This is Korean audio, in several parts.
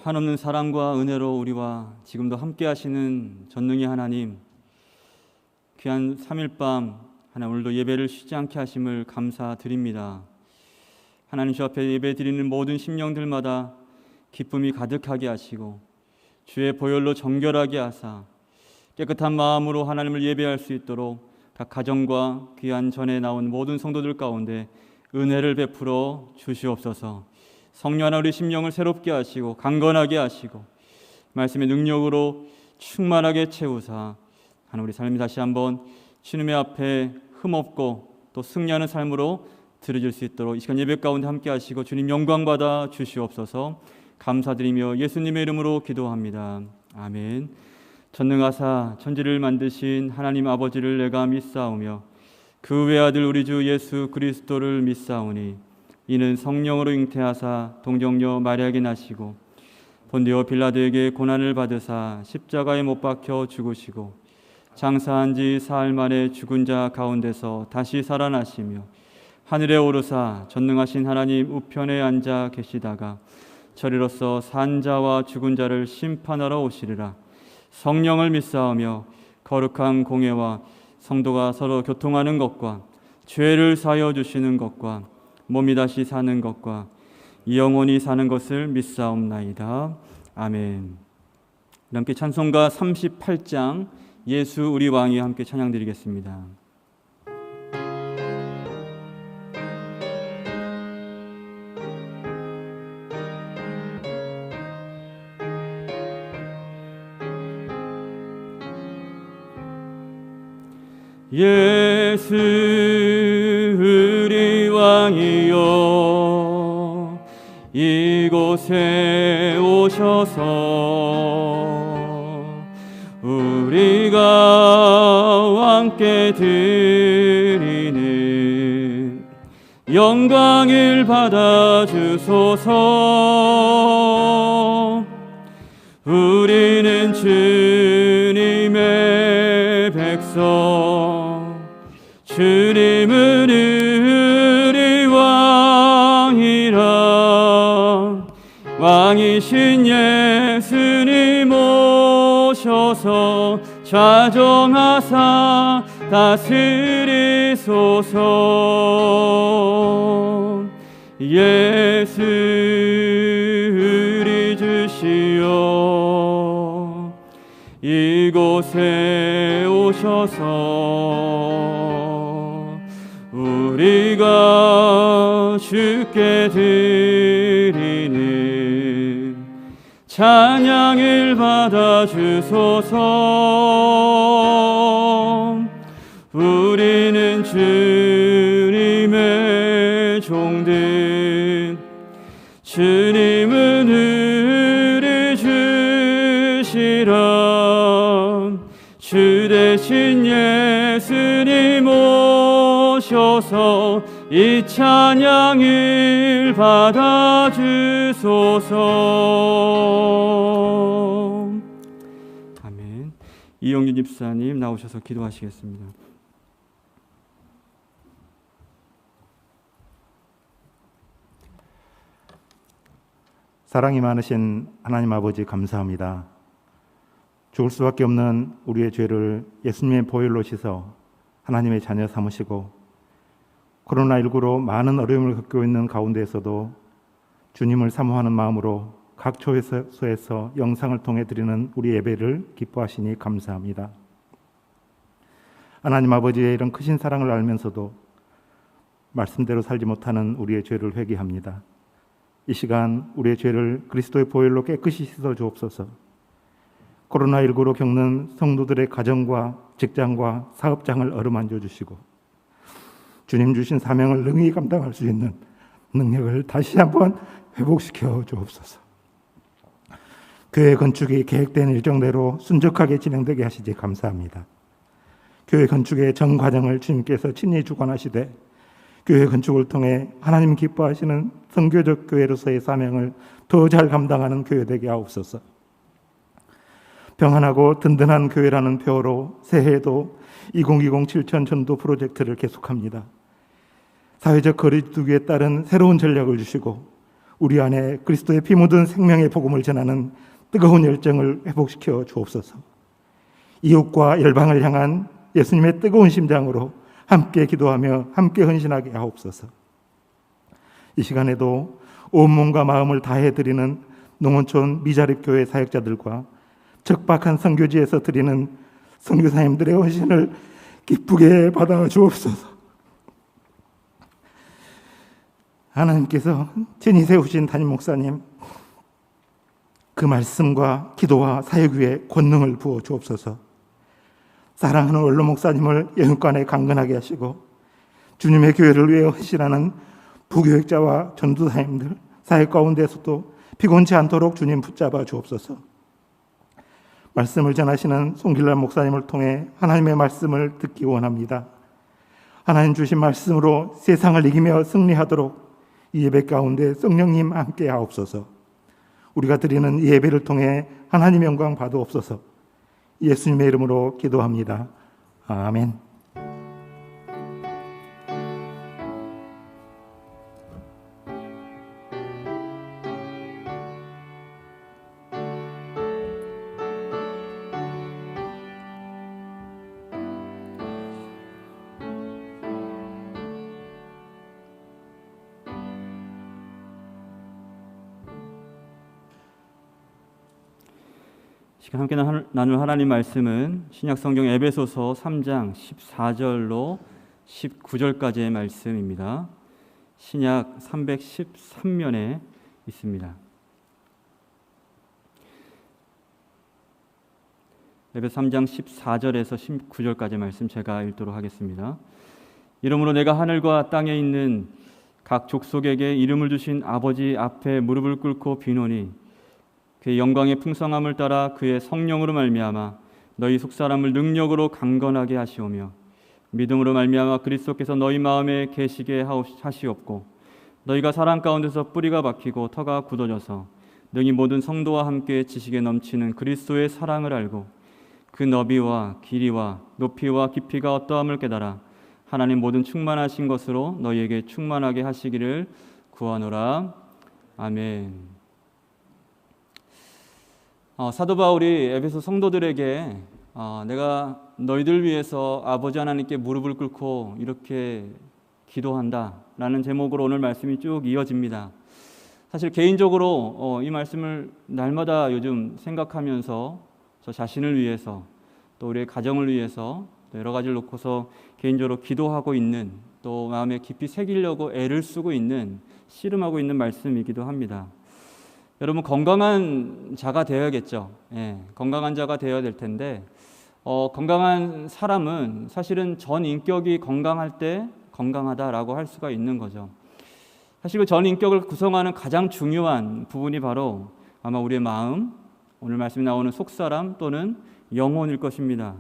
한없는 사랑과 은혜로 우리와 지금도 함께 하시는 전능의 하나님, 귀한 3일밤 하나님 오늘도 예배를 쉬지 않게 하심을 감사드립니다. 하나님 주 앞에 예배 드리는 모든 심령들마다 기쁨이 가득하게 하시고 주의 보혈로 정결하게 하사 깨끗한 마음으로 하나님을 예배할 수 있도록 각 가정과 귀한 전에 나온 모든 성도들 가운데 은혜를 베풀어 주시옵소서. 성령 하나 우리 심령을 새롭게 하시고 강건하게 하시고 말씀의 능력으로 충만하게 채우사 하나님 우리 삶이 다시 한번 주님의 앞에 흠없고 또 승리하는 삶으로 드려질 수 있도록 이 시간 예배 가운데 함께 하시고 주님 영광 받아 주시옵소서. 감사드리며 예수님의 이름으로 기도합니다. 아멘. 전능하사 천지를 만드신 하나님 아버지를 내가 믿사오며 그 외아들 우리 주 예수 그리스도를 믿사오니 이는 성령으로 잉태하사 동정녀 마리아에게 나시고 본디오 빌라도에게 고난을 받으사 십자가에 못 박혀 죽으시고 장사한 지 사흘 만에 죽은 자 가운데서 다시 살아나시며 하늘에 오르사 전능하신 하나님 우편에 앉아 계시다가 저리로서 산 자와 죽은 자를 심판하러 오시리라. 성령을 믿사오며 거룩한 공예와 성도가 서로 교통하는 것과 죄를 사하여 주시는 것과 몸이 다시 사는 것과 영원히 사는 것을 믿사옵나이다. 아멘. 함께 찬송가 38장 예수 우리 왕이 함께 찬양드리겠습니다. 예수 우리 왕이여 이곳에 오셔서 우리가 왕께 드리는 영광을 받아 주소서. 우리는 주님의 백성 주님은 우리 왕이라. 왕이신 예수님 오셔서 좌정하사 다스리소서. 예수 우리 주시여 이곳에 오셔서 우리가 주께 드리는 찬양을 받아 주소서. 우리는 주님의 종들 주님은 우리 주시라. 주 대신 예수님 오셔서 이 찬양을 받아 주소서. 아멘. 이용준 집사님 나오셔서 기도하시겠습니다. 사랑이 많으신 하나님 아버지 감사합니다. 죽을 수밖에 없는 우리의 죄를 예수님의 보혈로 씻어 하나님의 자녀 삼으시고 코로나19로 많은 어려움을 겪고 있는 가운데에서도 주님을 사모하는 마음으로 각 교회소에서 영상을 통해 드리는 우리 예배를 기뻐하시니 감사합니다. 하나님 아버지의 이런 크신 사랑을 알면서도 말씀대로 살지 못하는 우리의 죄를 회개합니다. 이 시간 우리의 죄를 그리스도의 보혈로 깨끗이 씻어 주옵소서. 코로나19로 겪는 성도들의 가정과 직장과 사업장을 어루만져 주시고 주님 주신 사명을 능히 감당할 수 있는 능력을 다시 한번 회복시켜 주옵소서. 교회 건축이 계획된 일정대로 순적하게 진행되게 하시지 감사합니다. 교회 건축의 전 과정을 주님께서 친히 주관하시되 교회 건축을 통해 하나님 기뻐하시는 선교적 교회로서의 사명을 더 잘 감당하는 교회 되게 하옵소서. 평안하고 든든한 교회라는 표어로 새해에도 2020 7천 전도 프로젝트를 계속합니다. 사회적 거리두기에 따른 새로운 전략을 주시고 우리 안에 그리스도의 피 묻은 생명의 복음을 전하는 뜨거운 열정을 회복시켜 주옵소서. 이웃과 열방을 향한 예수님의 뜨거운 심장으로 함께 기도하며 함께 헌신하게 하옵소서. 이 시간에도 온몸과 마음을 다해 드리는 농원촌 미자립교회 사역자들과 적박한 선교지에서 드리는 선교사님들의 헌신을 기쁘게 받아 주옵소서. 하나님께서 친히 세우신 담임 목사님, 그 말씀과 기도와 사역 위에 권능을 부어 주옵소서. 사랑하는 원로 목사님을 영육간에 강건하게 하시고 주님의 교회를 위해 헌신하는 부교육자와 전도사님들 사역 가운데서도 피곤치 않도록 주님 붙잡아 주옵소서. 말씀을 전하시는 송길란 목사님을 통해 하나님의 말씀을 듣기 원합니다. 하나님 주신 말씀으로 세상을 이기며 승리하도록 이 예배 가운데 성령님 함께 하옵소서. 우리가 드리는 이 예배를 통해 하나님 영광 받으옵소서. 예수님의 이름으로 기도합니다. 아멘. 시간 함께 나눌 하나님 말씀은 신약성경 에베소서 3장 14절로 19절까지의 말씀입니다. 신약 313면에 있습니다. 에베소 3장 14절에서 19절까지의 말씀 제가 읽도록 하겠습니다. 이러므로 내가 하늘과 땅에 있는 각 족속에게 이름을 주신 아버지 앞에 무릎을 꿇고 비노니 그의 영광의 풍성함을 따라 그의 성령으로 말미암아 너희 속사람을 능력으로 강건하게 하시오며 믿음으로 말미암아 그리스도께서 너희 마음에 계시게 하시옵고 너희가 사랑 가운데서 뿌리가 박히고 터가 굳어져서 능히 모든 성도와 함께 지식에 넘치는 그리스도의 사랑을 알고 그 너비와 길이와 높이와 깊이가 어떠함을 깨달아 하나님 모든 충만하신 것으로 너희에게 충만하게 하시기를 구하노라. 아멘. 사도 바울이 에베소 성도들에게 내가 너희들 위해서 아버지 하나님께 무릎을 꿇고 이렇게 기도한다라는 제목으로 오늘 말씀이 쭉 이어집니다. 사실 개인적으로 이 말씀을 날마다 요즘 생각하면서 저 자신을 위해서 또 우리의 가정을 위해서 또 여러 가지를 놓고서 개인적으로 기도하고 있는 또 마음에 깊이 새기려고 애를 쓰고 있는 씨름하고 있는 말씀이기도 합니다. 여러분 건강한 자가 되어야겠죠. 건강한 자가 되어야 될 텐데 건강한 사람은 사실은 전 인격이 건강할 때 건강하다라고 할 수가 있는 거죠. 사실 그 전 인격을 구성하는 가장 중요한 부분이 바로 아마 우리의 마음, 오늘 말씀이 나오는 속사람 또는 영혼일 것입니다.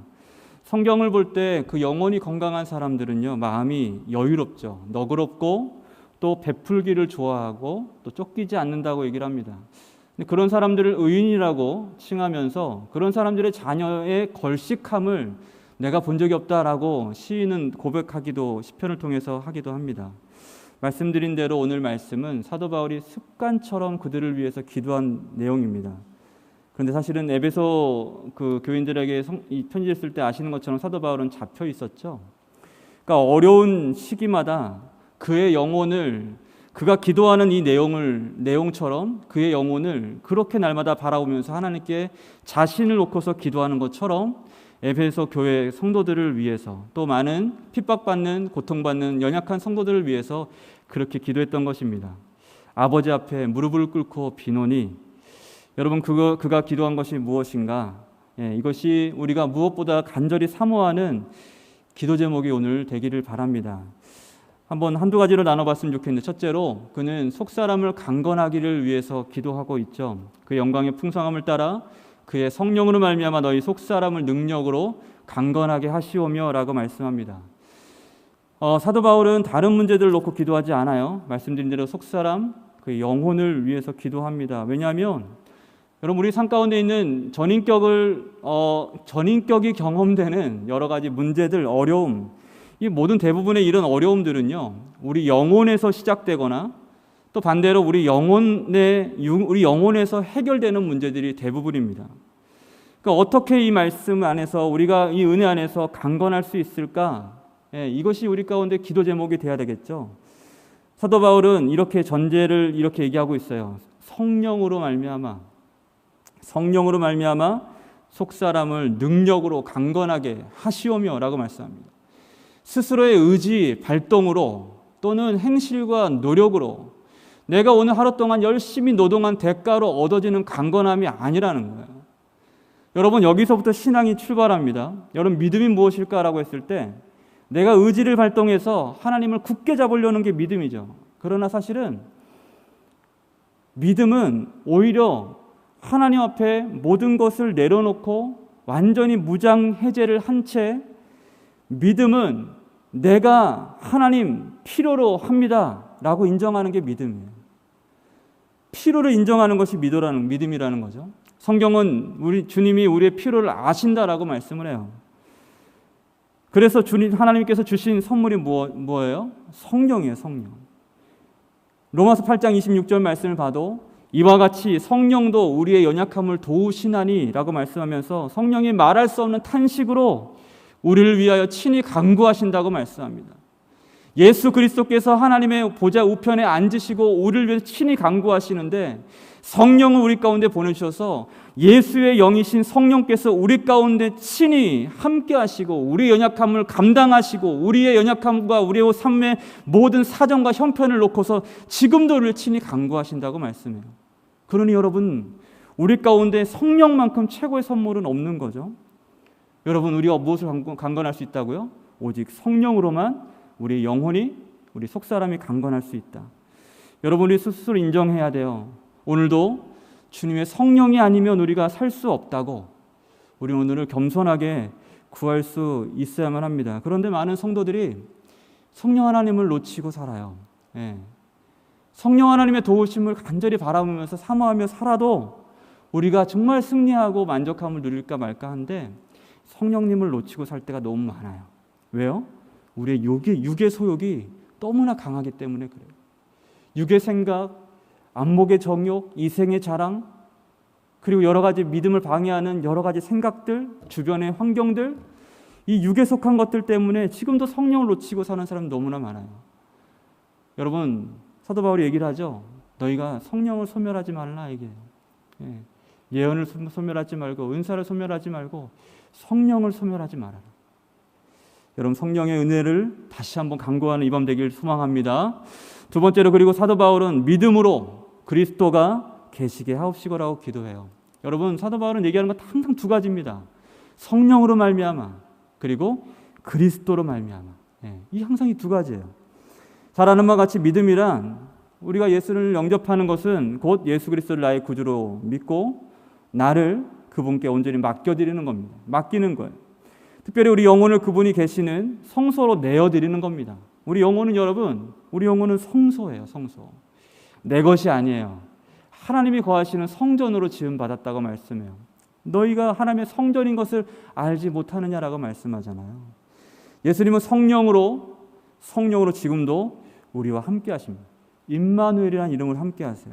성경을 볼 때 그 영혼이 건강한 사람들은요 마음이 여유롭죠. 너그럽고 또 베풀기를 좋아하고 또 쫓기지 않는다고 얘기를 합니다. 그런 사람들을 의인이라고 칭하면서 그런 사람들의 자녀의 걸식함을 내가 본 적이 없다라고 시인은 고백하기도 시편을 통해서 하기도 합니다. 말씀드린 대로 오늘 말씀은 사도 바울이 습관처럼 그들을 위해서 기도한 내용입니다. 그런데 사실은 에베소 그 교인들에게 이 편지를 쓸 때 아시는 것처럼 사도 바울은 잡혀 있었죠. 그러니까 어려운 시기마다 그의 영혼을 그가 기도하는 이 내용처럼 그의 영혼을 그렇게 날마다 바라보면서 하나님께 자신을 놓고서 기도하는 것처럼 에베소 교회 성도들을 위해서 또 많은 핍박받는 고통받는 연약한 성도들을 위해서 그렇게 기도했던 것입니다. 아버지 앞에 무릎을 꿇고 비노니 여러분 그가 기도한 것이 무엇인가? 이것이 우리가 무엇보다 간절히 사모하는 기도 제목이 오늘 되기를 바랍니다. 한두 가지로 나눠봤으면 좋겠는데 첫째로 그는 속사람을 강건하기를 위해서 기도하고 있죠. 그 영광의 풍성함을 따라 그의 성령으로 말미암아 너희 속사람을 능력으로 강건하게 하시오며 라고 말씀합니다. 사도 바울은 다른 문제들을 놓고 기도하지 않아요. 말씀드린 대로 속사람, 그 영혼을 위해서 기도합니다. 왜냐하면 여러분 우리 삶 가운데 있는 전인격이 경험되는 여러 가지 문제들, 어려움, 이 모든 대부분의 이런 어려움들은요 우리 영혼에서 시작되거나 또 반대로 우리 영혼에서 해결되는 문제들이 대부분입니다. 그러니까 어떻게 이 말씀 안에서 우리가 이 은혜 안에서 강건할 수 있을까? 이것이 우리 가운데 기도 제목이 돼야 되겠죠. 사도 바울은 이렇게 전제를 이렇게 얘기하고 있어요. 성령으로 말미암아 속사람을 능력으로 강건하게 하시오며라고 말씀합니다. 스스로의 의지, 발동으로 또는 행실과 노력으로 내가 오늘 하루 동안 열심히 노동한 대가로 얻어지는 강건함이 아니라는 거예요. 여러분, 여기서부터 신앙이 출발합니다. 여러분, 믿음이 무엇일까라고 했을 때 내가 의지를 발동해서 하나님을 굳게 잡으려는 게 믿음이죠. 그러나 사실은 믿음은 오히려 하나님 앞에 모든 것을 내려놓고 완전히 무장해제를 한 채, 믿음은 내가 하나님 필요로 합니다 라고 인정하는 게 믿음이에요. 필요를 인정하는 것이 믿음이라는 거죠. 성경은 주님이 우리의 필요를 아신다라고 말씀을 해요. 그래서 하나님께서 주신 선물이 뭐예요? 성령이에요. 성령. 로마서 8장 26절 말씀을 봐도 이와 같이 성령도 우리의 연약함을 도우시나니 라고 말씀하면서 성령이 말할 수 없는 탄식으로 우리를 위하여 친히 간구하신다고 말씀합니다. 예수 그리스도께서 하나님의 보좌 우편에 앉으시고 우리를 위해서 친히 간구하시는데 성령을 우리 가운데 보내주셔서 예수의 영이신 성령께서 우리 가운데 친히 함께 하시고 우리의 연약함을 감당하시고 우리의 연약함과 우리의 삶의 모든 사정과 형편을 놓고서 지금도 우리를 친히 간구하신다고 말씀해요. 그러니 여러분, 우리 가운데 성령만큼 최고의 선물은 없는 거죠. 여러분, 우리가 무엇을 강건할 수 있다고요? 오직 성령으로만 우리의 영혼이, 우리 속사람이 강건할 수 있다. 여러분, 우리 스스로 인정해야 돼요. 오늘도 주님의 성령이 아니면 우리가 살 수 없다고 우리 오늘을 겸손하게 구할 수 있어야만 합니다. 그런데 많은 성도들이 성령 하나님을 놓치고 살아요. 성령 하나님의 도우심을 간절히 바라보면서 사모하며 살아도 우리가 정말 승리하고 만족함을 누릴까 말까 한데 성령님을 놓치고 살 때가 너무 많아요. 왜요? 우리의 육의 소욕이 너무나 강하기 때문에 그래요. 육의 생각, 안목의 정욕, 이생의 자랑, 그리고 여러 가지 믿음을 방해하는 여러 가지 생각들, 주변의 환경들, 이 육에 속한 것들 때문에 지금도 성령을 놓치고 사는 사람이 너무나 많아요. 여러분, 사도 바울이 얘기를 하죠. 너희가 성령을 소멸하지 말라 얘기해요. 예언을 소멸하지 말고 은사를 소멸하지 말고 성령을 소멸하지 말아라. 여러분, 성령의 은혜를 다시 한번 간구하는 이 밤 되길 소망합니다. 두 번째로, 그리고 사도 바울은 믿음으로 그리스도가 계시게 하옵시고라고 기도해요. 여러분, 사도 바울은 얘기하는 건 항상 두 가지입니다. 성령으로 말미암아, 그리고 그리스도로 말미암아. 이 항상 이 두 가지예요. 잘 아는 바와 같이 믿음이란 우리가 예수를 영접하는 것은 곧 예수 그리스도를 나의 구주로 믿고 나를 그분께 온전히 맡겨드리는 겁니다. 맡기는 거예요. 특별히 우리 영혼을 그분이 계시는 성소로 내어드리는 겁니다. 우리 영혼은 여러분, 우리 영혼은 성소예요. 성소. 내 것이 아니에요. 하나님이 거하시는 성전으로 지음받았다고 말씀해요. 너희가 하나님의 성전인 것을 알지 못하느냐라고 말씀하잖아요. 예수님은 성령으로 지금도 우리와 함께 하십니다. 임마누엘이라는 이름을 함께 하세요.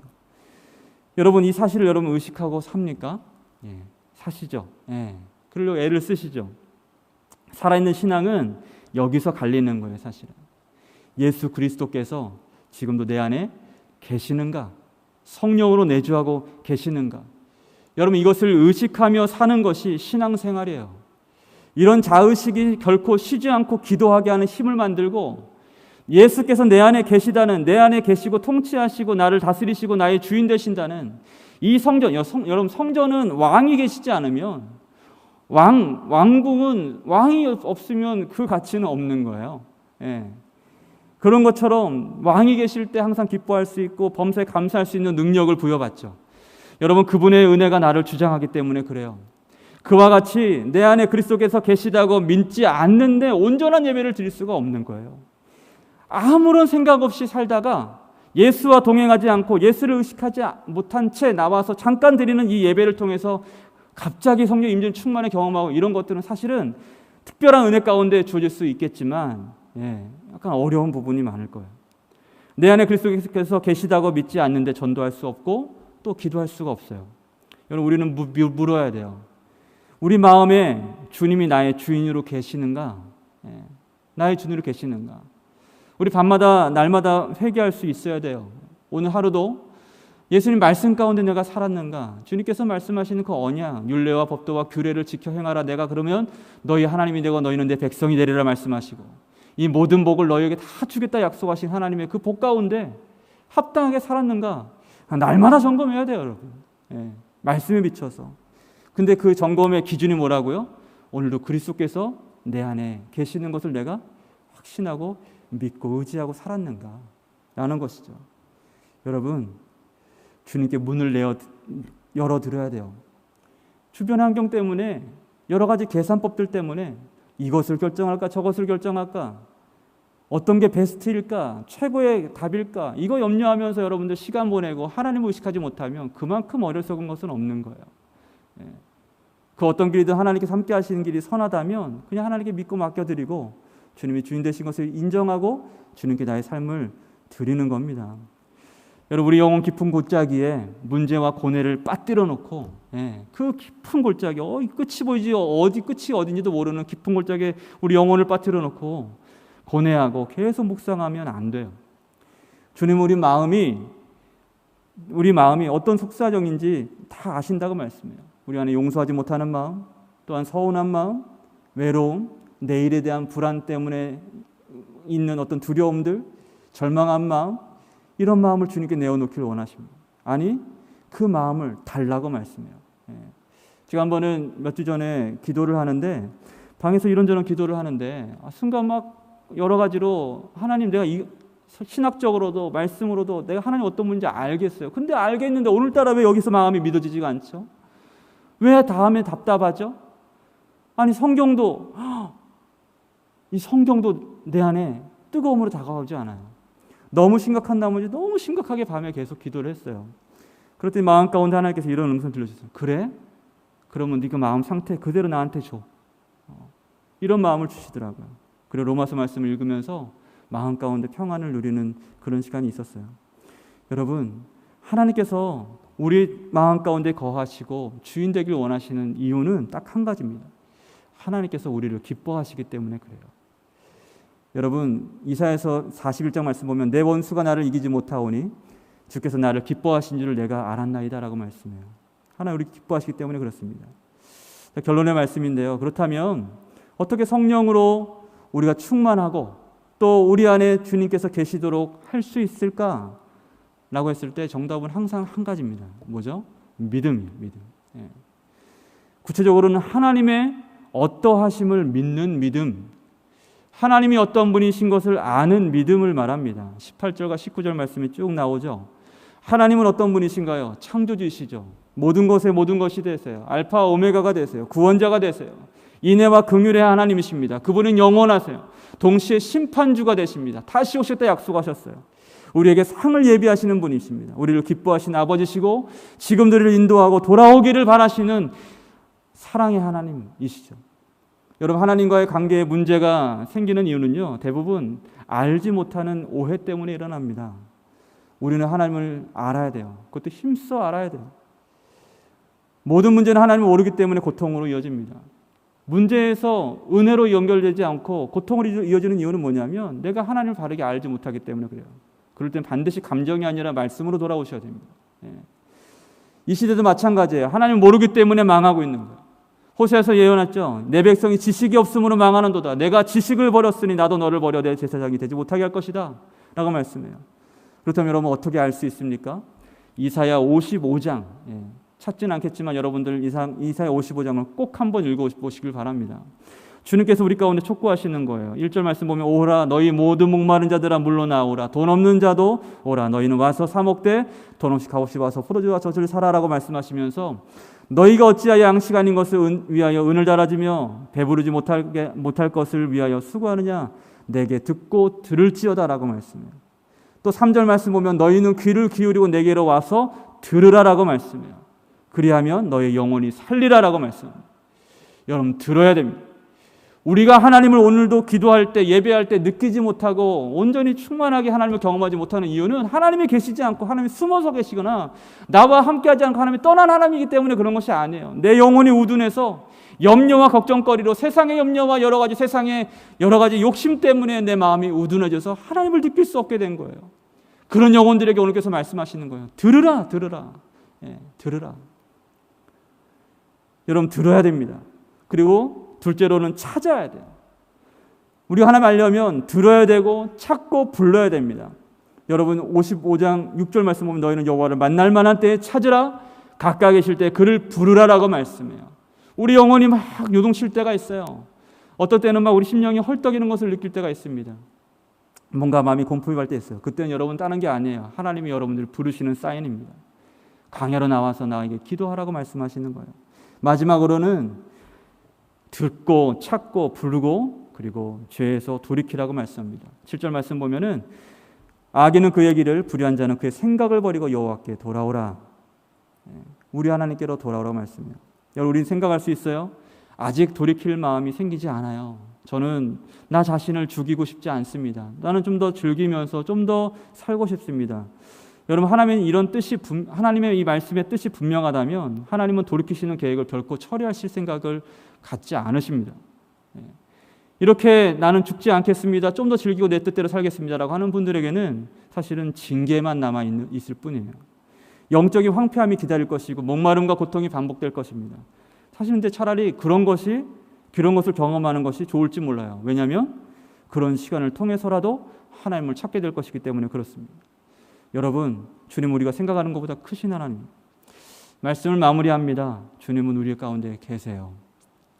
여러분, 이 사실을 여러분 의식하고 삽니까? 사시죠. 그러려고 애를 쓰시죠. 살아있는 신앙은 여기서 갈리는 거예요. 사실은 예수 그리스도께서 지금도 내 안에 계시는가? 성령으로 내주하고 계시는가? 여러분, 이것을 의식하며 사는 것이 신앙생활이에요. 이런 자의식이 결코 쉬지 않고 기도하게 하는 힘을 만들고, 예수께서 내 안에 계시다는, 내 안에 계시고 통치하시고 나를 다스리시고 나의 주인 되신다는 이 성전, 여러분, 성전은 왕이 계시지 않으면, 왕궁은 왕이 없으면 그 가치는 없는 거예요. 그런 것처럼 왕이 계실 때 항상 기뻐할 수 있고 범사에 감사할 수 있는 능력을 부여받죠. 여러분, 그분의 은혜가 나를 주장하기 때문에 그래요. 그와 같이 내 안에 그리스도께서 계시다고 믿지 않는데 온전한 예배를 드릴 수가 없는 거예요. 아무런 생각 없이 살다가 예수와 동행하지 않고 예수를 의식하지 못한 채 나와서 잠깐 드리는 이 예배를 통해서 갑자기 성령 임재 충만을 경험하고 이런 것들은 사실은 특별한 은혜 가운데 주어질 수 있겠지만 약간 어려운 부분이 많을 거예요. 내 안에 그리스도께서 계시다고 믿지 않는데 전도할 수 없고 또 기도할 수가 없어요. 여러분, 우리는 물어야 돼요. 우리 마음에 주님이 나의 주인으로 계시는가? 나의 주인으로 계시는가? 우리 밤마다 날마다 회개할 수 있어야 돼요. 오늘 하루도 예수님 말씀 가운데 내가 살았는가? 주님께서 말씀하시는 그 언약, 율례와 법도와 규례를 지켜 행하라. 내가 그러면 너희 하나님이 되고 너희는 내 백성이 되리라 말씀하시고, 이 모든 복을 너희에게 다 주겠다 약속하신 하나님의 그 복 가운데 합당하게 살았는가? 날마다 점검해야 돼요, 여러분. 말씀에 비춰서. 근데 그 점검의 기준이 뭐라고요? 오늘도 그리스도께서 내 안에 계시는 것을 내가 확신하고 믿고 의지하고 살았는가? 라는 것이죠. 여러분, 주님께 문을 열어드려야 돼요. 주변 환경 때문에, 여러 가지 계산법들 때문에 이것을 결정할까 저것을 결정할까, 어떤 게 베스트일까, 최고의 답일까, 이거 염려하면서 여러분들 시간 보내고 하나님을 의식하지 못하면 그만큼 어리석은 것은 없는 거예요. 그 어떤 길이든 하나님께서 함께 하시는 길이 선하다면 그냥 하나님께 믿고 맡겨드리고 주님이 주인 되신 것을 인정하고 주님께 나의 삶을 드리는 겁니다. 여러분, 우리 영혼 깊은 골짜기에 문제와 고뇌를 빠뜨려 놓고, 그 깊은 골짜기, 끝이 보이지, 어디 끝이 어딘지도 모르는 깊은 골짜기에 우리 영혼을 빠뜨려 놓고 고뇌하고 계속 묵상하면 안 돼요. 주님은 우리 마음이 어떤 속사정인지 다 아신다고 말씀해요. 우리 안에 용서하지 못하는 마음, 또한 서운한 마음, 외로움, 내일에 대한 불안 때문에 있는 어떤 두려움들, 절망한 마음, 이런 마음을 주님께 내어놓기를 원하십니다. 아니, 그 마음을 달라고 말씀해요. 제가 한 번은 몇 주 전에 기도를 하는데, 방에서 이런저런 기도를 하는데 순간 막 여러 가지로 하나님, 내가 신학적으로도 말씀으로도 내가 하나님 어떤 분인지 알겠어요. 근데 알겠는데 오늘따라 왜 여기서 마음이 믿어지지가 않죠? 왜 다음에 답답하죠? 아니, 이 성경도 내 안에 뜨거움으로 다가오지 않아요. 너무 심각한 나머지 너무 심각하게 밤에 계속 기도를 했어요. 그랬더니 마음 가운데 하나님께서 이런 음성 들려주셨어요. 그래? 그러면 네가 마음 상태 그대로 나한테 줘. 이런 마음을 주시더라고요. 그리고 로마서 말씀을 읽으면서 마음 가운데 평안을 누리는 그런 시간이 있었어요. 여러분, 하나님께서 우리 마음 가운데 거하시고 주인 되길 원하시는 이유는 딱 한 가지입니다. 하나님께서 우리를 기뻐하시기 때문에 그래요. 여러분, 이사야서 41장 말씀 보면 내 원수가 나를 이기지 못하오니 주께서 나를 기뻐하신 줄을 내가 알았나이다 라고 말씀해요. 하나님 우리 기뻐하시기 때문에 그렇습니다. 결론의 말씀인데요. 그렇다면 어떻게 성령으로 우리가 충만하고 또 우리 안에 주님께서 계시도록 할 수 있을까? 라고 했을 때 정답은 항상 한 가지입니다. 뭐죠? 믿음이에요. 믿음. 구체적으로는 하나님의 어떠하심을 믿는 믿음, 하나님이 어떤 분이신 것을 아는 믿음을 말합니다. 18절과 19절 말씀이 쭉 나오죠. 하나님은 어떤 분이신가요? 창조주이시죠. 모든 것에 모든 것이 되세요. 알파 오메가가 되세요. 구원자가 되세요. 인애와 긍휼의 하나님이십니다. 그분은 영원하세요. 동시에 심판주가 되십니다. 다시 오실 때 약속하셨어요. 우리에게 상을 예비하시는 분이십니다. 우리를 기뻐하시는 아버지시고 지금도 우리를 인도하고 돌아오기를 바라시는 사랑의 하나님이시죠. 여러분, 하나님과의 관계에 문제가 생기는 이유는요, 대부분 알지 못하는 오해 때문에 일어납니다. 우리는 하나님을 알아야 돼요. 그것도 힘써 알아야 돼요. 모든 문제는 하나님을 모르기 때문에 고통으로 이어집니다. 문제에서 은혜로 연결되지 않고 고통으로 이어지는 이유는 뭐냐면 내가 하나님을 바르게 알지 못하기 때문에 그래요. 그럴 땐 반드시 감정이 아니라 말씀으로 돌아오셔야 됩니다. 이 시대도 마찬가지예요. 하나님을 모르기 때문에 망하고 있는 거예요. 호세아서 예언했죠. 내 백성이 지식이 없음으로 망하는도다. 내가 지식을 버렸으니 나도 너를 버려 내 제사장이 되지 못하게 할 것이다 라고 말씀해요. 그렇다면 여러분 어떻게 알 수 있습니까? 이사야 55장, 찾지는 않겠지만 여러분들 이사야 55장을 꼭 한번 읽어보시길 바랍니다. 주님께서 우리 가운데 촉구하시는 거예요. 1절 말씀 보면 오라 너희 모든 목마른 자들아 물러나오라 돈 없는 자도 오라 너희는 와서 사 먹되 돈 없이 값없이 와서 포도주와 젖을 사라라고 말씀하시면서 너희가 어찌하여 양식 아닌 것을 위하여 은을 달아주며 배부르지 못할 것을 위하여 수고하느냐 내게 듣고 들을지어다라고 말씀해요. 또 3절 말씀 보면 너희는 귀를 기울이고 내게로 와서 들으라라고 말씀해요. 그리하면 너희 영혼이 살리라라고 말씀합니다. 여러분 들어야 됩니다. 우리가 하나님을 오늘도 기도할 때, 예배할 때 느끼지 못하고 온전히 충만하게 하나님을 경험하지 못하는 이유는 하나님이 계시지 않고 하나님이 숨어서 계시거나 나와 함께하지 않고 하나님이 떠난 하나님이기 때문에 그런 것이 아니에요. 내 영혼이 우둔해서 염려와 걱정거리로 세상의 염려와 여러 가지 세상의 여러 가지 욕심 때문에 내 마음이 우둔해져서 하나님을 느낄 수 없게 된 거예요. 그런 영혼들에게 오늘께서 말씀하시는 거예요. 들으라, 들으라. 예, 들으라. 여러분 들어야 됩니다. 그리고 둘째로는 찾아야 돼요. 우리가 하나님 알려면 들어야 되고 찾고 불러야 됩니다. 여러분 55장 6절 말씀 보면 너희는 여호와를 만날 만한 때에 찾으라, 가까이 계실 때 그를 부르라라고 말씀해요. 우리 영혼이 막 요동칠 때가 있어요. 어떨 때는 막 우리 심령이 헐떡이는 것을 느낄 때가 있습니다. 뭔가 마음이 공포에 갈 때 있어요. 그때는 여러분 다른 게 아니에요. 하나님이 여러분들을 부르시는 사인입니다. 강야로 나와서 나에게 기도하라고 말씀하시는 거예요. 마지막으로는 듣고 찾고 부르고 그리고 죄에서 돌이키라고 말씀합니다. 7절 말씀 보면은 악인은 그의 길을, 불의한 자는 그의 생각을 버리고 여호와께 돌아오라. 우리 하나님께로 돌아오라고 말씀해요. 여러분 우리는 생각할 수 있어요? 아직 돌이킬 마음이 생기지 않아요. 저는 나 자신을 죽이고 싶지 않습니다. 나는 좀 더 즐기면서 좀 더 살고 싶습니다. 여러분 하나님의 이런 뜻이 하나님의 이 말씀의 뜻이 분명하다면 하나님은 돌이키시는 계획을 결코 처리하실 생각을 갖지 않으십니다. 이렇게 나는 죽지 않겠습니다. 좀 더 즐기고 내 뜻대로 살겠습니다라고 하는 분들에게는 사실은 징계만 남아 있을 뿐이에요. 영적인 황폐함이 기다릴 것이고 목마름과 고통이 반복될 것입니다. 사실 근데 차라리 그런 것을 경험하는 것이 좋을지 몰라요. 왜냐하면 그런 시간을 통해서라도 하나님을 찾게 될 것이기 때문에 그렇습니다. 여러분, 주님 우리가 생각하는 것보다 크신 하나님. 말씀을 마무리합니다. 주님은 우리 가운데 계세요.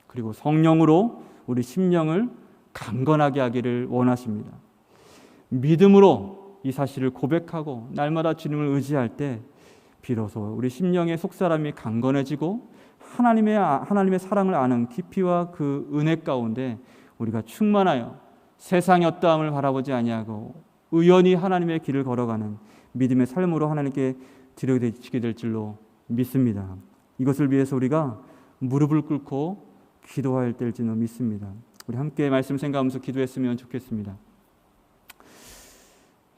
그리고 성령으로 우리 심령을 강건하게 하기를 원하십니다. 믿음으로 이 사실을 고백하고 날마다 주님을 의지할 때 비로소 우리 심령의 속사람이 강건해지고 하나님의 사랑을 아는 깊이와 그 은혜 가운데 우리가 충만하여 세상의 어떠함을 바라보지 아니하고 의연히 하나님의 길을 걸어가는 믿음의 삶으로 하나님께 드려지게 될 줄로 믿습니다. 이것을 위해서 우리가 무릎을 꿇고 기도할 때일지는 믿습니다. 우리 함께 말씀 생각하면서 기도했으면 좋겠습니다.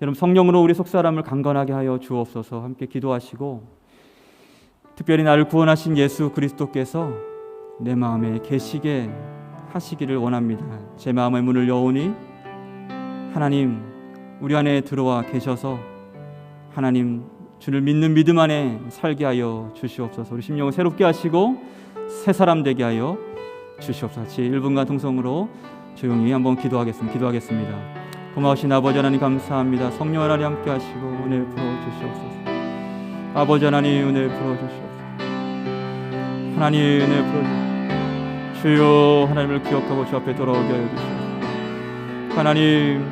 여러분 성령으로 우리 속사람을 강건하게 하여 주옵소서. 함께 기도하시고 특별히 나를 구원하신 예수 그리스도께서 내 마음에 계시게 하시기를 원합니다. 제 마음의 문을 여오니 하나님 우리 안에 들어와 계셔서 하나님 주를 믿는 믿음 안에 살게 하여 주시옵소서. 우리 심령을 새롭게 하시고 새 사람 되게 하여 주시옵소서. 같이 1분간 통성으로 조용히 한번 기도하겠습니다. 고마우신 아버지 하나님 감사합니다. 성령 하나님 함께 하시고 은혜 부어 주시옵소서. 아버지 하나님 은혜 부어 주시옵소서. 하나님 은혜 부어 주시옵소서. 주여 하나님을 기억하고 주 앞에 돌아오게 하여 주시옵소서. 하나님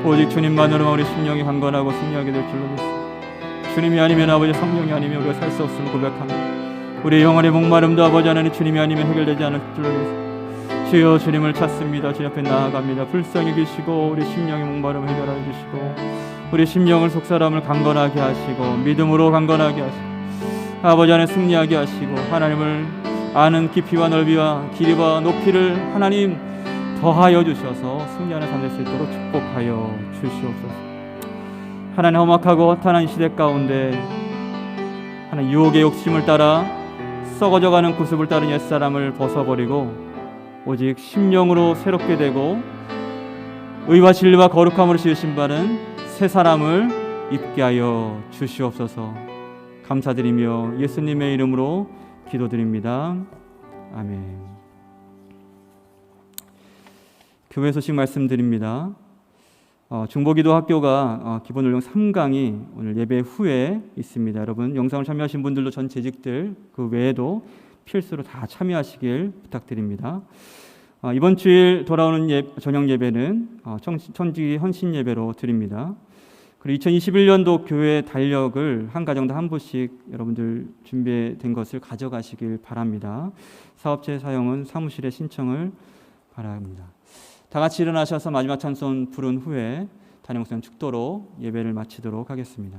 오직 주님만으로만 우리 심령이 강건하고 승리하게 될 줄로 믿습니다. 주님이 아니면 아버지 성령이 아니면 우리가 살 수 없음을 고백합니다. 우리 영혼의 목마름도 아버지 하나님 주님이 아니면 해결되지 않을 줄로 믿습니다. 주여 주님을 찾습니다. 주님 앞에 나아갑니다. 불쌍히 계시고 우리 심령의 목마름 해결하여 주시고 우리 심령을 속사람을 강건하게 하시고 믿음으로 강건하게 하시고 아버지 안에 승리하게 하시고 하나님을 아는 깊이와 넓이와 길이와 높이를 하나님 더하여 주셔서 승리하는 삶 될 수 있도록 축복하여 주시옵소서. 하나님 험악하고 허탄한 시대 가운데 하나님 유혹의 욕심을 따라 썩어져가는 구습을 따른 옛사람을 벗어버리고 오직 심령으로 새롭게 되고 의와 진리와 거룩함으로 지으신 바는 새 사람을 입게 하여 주시옵소서. 감사드리며 예수님의 이름으로 기도드립니다. 아멘. 교회 소식 말씀드립니다. 중보기도 학교가 기본 연령 3강이 오늘 예배 후에 있습니다. 여러분 영상을 참여하신 분들도 전 재직들 그 외에도 필수로 다 참여하시길 부탁드립니다. 이번 주일 돌아오는 저녁 예배는 천지 헌신 예배로 드립니다. 그리고 2021년도 교회 달력을 한 가정당 한 부씩 여러분들 준비된 것을 가져가시길 바랍니다. 사업체 사용은 사무실에 신청을 바랍니다. 다 같이 일어나셔서 마지막 찬송 부른 후에 담임 목사님 축도로 예배를 마치도록 하겠습니다.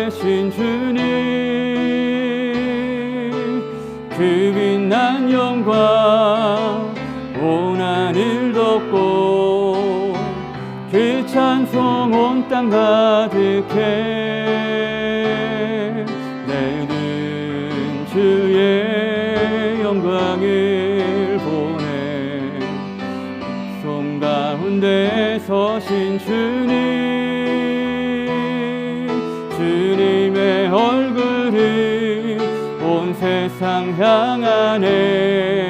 되신 주님, 그 빛난 영광 온 하늘 덮고 그 찬송 온 땅 가득해 내는 주의 영광을 보내 송 가운데 서신 주님의 얼굴을 온 세상 향하네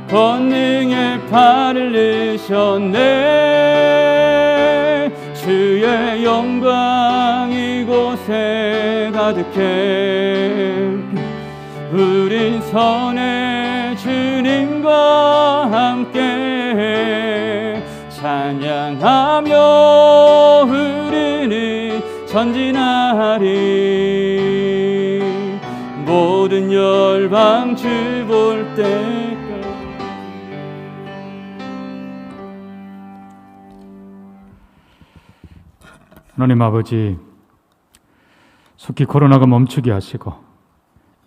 권능의 팔을 드셨네 주의 영광 이곳에 가득해 우린 선의 주님과 함께 찬양하며 우리는 전진하리 모든 열방 주 볼 때까지. 하나님 아버지, 속히 코로나가 멈추게 하시고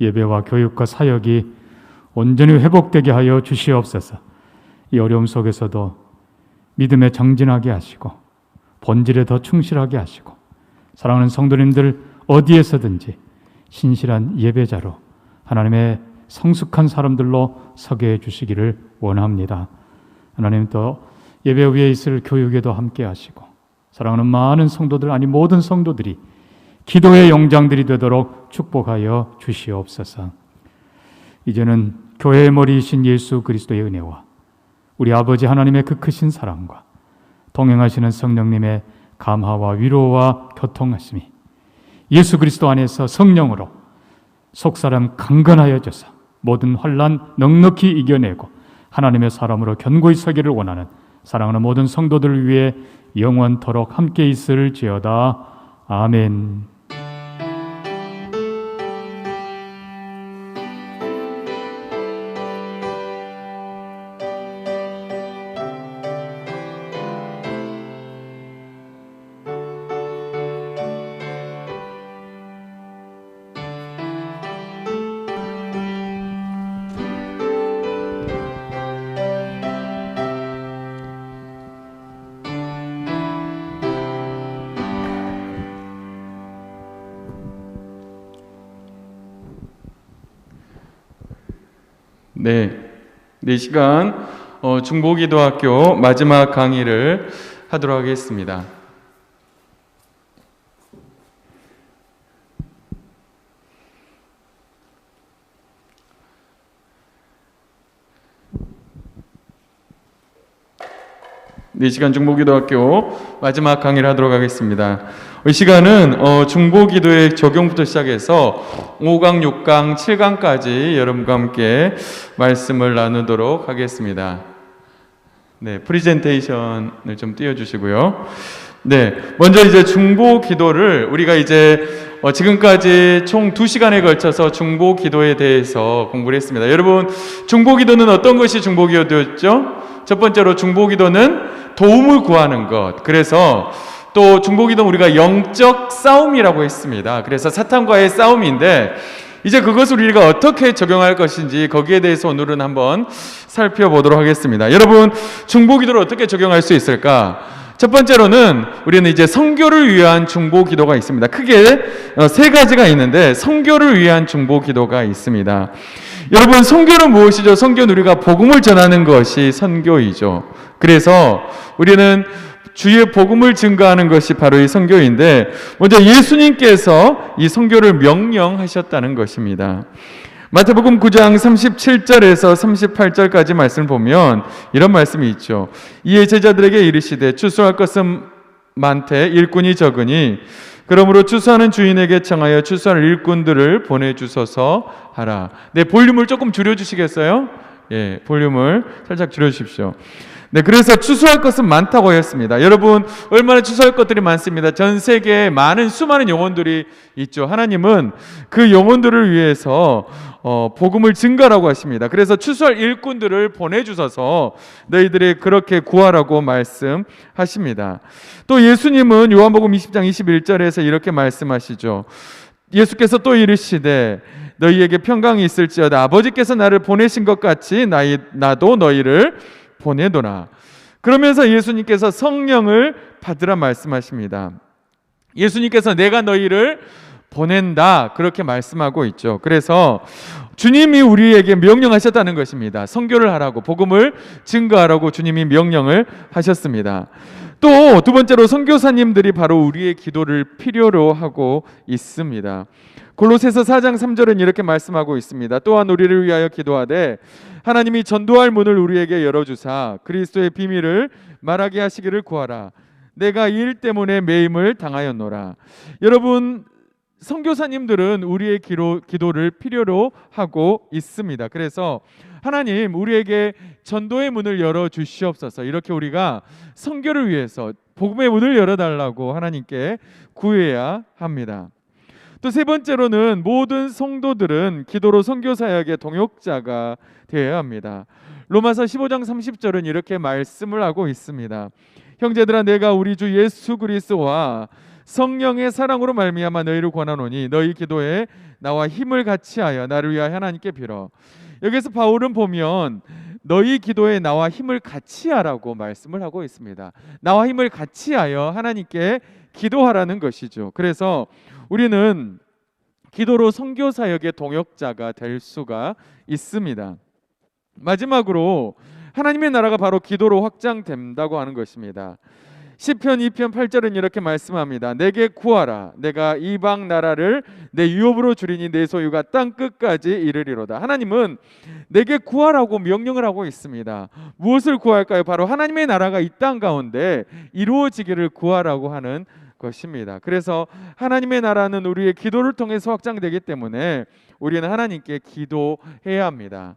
예배와 교육과 사역이 온전히 회복되게 하여 주시옵소서. 이 어려움 속에서도 믿음에 정진하게 하시고 본질에 더 충실하게 하시고 사랑하는 성도님들 어디에서든지 신실한 예배자로 하나님의 성숙한 사람들로 서게 해주시기를 원합니다. 하나님 또 예배 위에 있을 교육에도 함께 하시고 사랑하는 많은 성도들 아니 모든 성도들이 기도의 용장들이 되도록 축복하여 주시옵소서. 이제는 교회의 머리이신 예수 그리스도의 은혜와 우리 아버지 하나님의 그 크신 사랑과 동행하시는 성령님의 감화와 위로와 교통하심이 예수 그리스도 안에서 성령으로 속사람 강건하여져서 모든 환난 넉넉히 이겨내고 하나님의 사람으로 견고히 서기를 원하는 사랑하는 모든 성도들을 위해 영원토록 함께 있을지어다. 아멘. 이 시간 중보기도학교 마지막 강의를 하도록 하겠습니다. 이 시간 중보기도학교 마지막 강의를 하도록 하겠습니다. 이 시간은 중보기도의 적용부터 시작해서 5강, 6강, 7강까지 여러분과 함께 말씀을 나누도록 하겠습니다. 프리젠테이션을 좀 띄워주시고요. 먼저 이제 중보기도를 우리가 이제 지금까지 총 2시간에 걸쳐서 중보기도에 대해서 공부를 했습니다. 여러분, 중보기도는 어떤 것이 중보기도였죠? 첫 번째로 중보기도는 도움을 구하는 것. 그래서 또 중보기도는 우리가 영적 싸움이라고 했습니다. 그래서 사탄과의 싸움인데 이제 그것을 우리가 어떻게 적용할 것인지 거기에 대해서 오늘은 한번 살펴보도록 하겠습니다. 여러분, 중보기도를 어떻게 적용할 수 있을까? 첫 번째로는 우리는 이제 선교를 위한 중보기도가 있습니다. 크게 3가지가 있는데 선교를 위한 중보기도가 있습니다. 여러분, 선교는 무엇이죠? 선교는 우리가 복음을 전하는 것이 선교이죠. 그래서 우리는 주의 복음을 증거하는 것이 바로 이 선교인데 먼저 예수님께서 이 선교를 명령하셨다는 것입니다. 마태복음 9장 37절에서 38절까지 말씀을 보면 이런 말씀이 있죠. 이에 제자들에게 이르시되 추수할 것은 많되 일꾼이 적으니 그러므로 추수하는 주인에게 청하여 추수할 일꾼들을 보내주소서 하라. 볼륨을 조금 줄여주시겠어요? 볼륨을 살짝 줄여주십시오. 그래서 추수할 것은 많다고 했습니다. 여러분, 얼마나 추수할 것들이 많습니다. 전 세계에 수많은 영혼들이 있죠. 하나님은 그 영혼들을 위해서 복음을 증가라고 하십니다. 그래서 추수할 일꾼들을 보내주셔서 너희들이 그렇게 구하라고 말씀하십니다. 또 예수님은 요한복음 20장 21절에서 이렇게 말씀하시죠. 예수께서 또 이르시되 너희에게 평강이 있을지어다. 아버지께서 나를 보내신 것 같이 나도 너희를 보내도나. 그러면서 예수님께서 성령을 받으라 말씀하십니다. 예수님께서 내가 너희를 보낸다 그렇게 말씀하고 있죠. 그래서 주님이 우리에게 명령하셨다는 것입니다. 선교를 하라고, 복음을 증거하라고 주님이 명령을 하셨습니다. 또 두 번째로 선교사님들이 바로 우리의 기도를 필요로 하고 있습니다. 골로새서 4장 3절은 이렇게 말씀하고 있습니다. 또한 우리를 위하여 기도하되 하나님이 전도할 문을 우리에게 열어주사 그리스도의 비밀을 말하게 하시기를 구하라. 내가 이 일 때문에 매임을 당하였노라. 여러분, 선교사님들은 우리의 기도를 필요로 하고 있습니다. 그래서 하나님 우리에게 전도의 문을 열어주시옵소서. 이렇게 우리가 선교를 위해서 복음의 문을 열어달라고 하나님께 구해야 합니다. 또 세 번째로는 모든 성도들은 기도로 선교 사역의 동역자가 되어야 합니다. 로마서 15장 30절은 이렇게 말씀을 하고 있습니다. 형제들아 내가 우리 주 예수 그리스도와 성령의 사랑으로 말미암아 너희를 권하노니 너희 기도에 나와 힘을 같이하여 나를 위하여 하나님께 빌어. 여기서 바울은 보면 너희 기도에 나와 힘을 같이하라고 말씀을 하고 있습니다. 나와 힘을 같이하여 하나님께 기도하라는 것이죠. 그래서 우리는 기도로 선교 사역의 동역자가 될 수가 있습니다. 마지막으로 하나님의 나라가 바로 기도로 확장된다고 하는 것입니다. 시편 2편 8절은 이렇게 말씀합니다. 내게 구하라. 내가 이방 나라를 내 유업으로 주리니 내 소유가 땅 끝까지 이르리로다. 하나님은 내게 구하라고 명령을 하고 있습니다. 무엇을 구할까요? 바로 하나님의 나라가 이 땅 가운데 이루어지기를 구하라고 하는 것입니다. 그래서 하나님의 나라는 우리의 기도를 통해서 확장되기 때문에 우리는 하나님께 기도해야 합니다.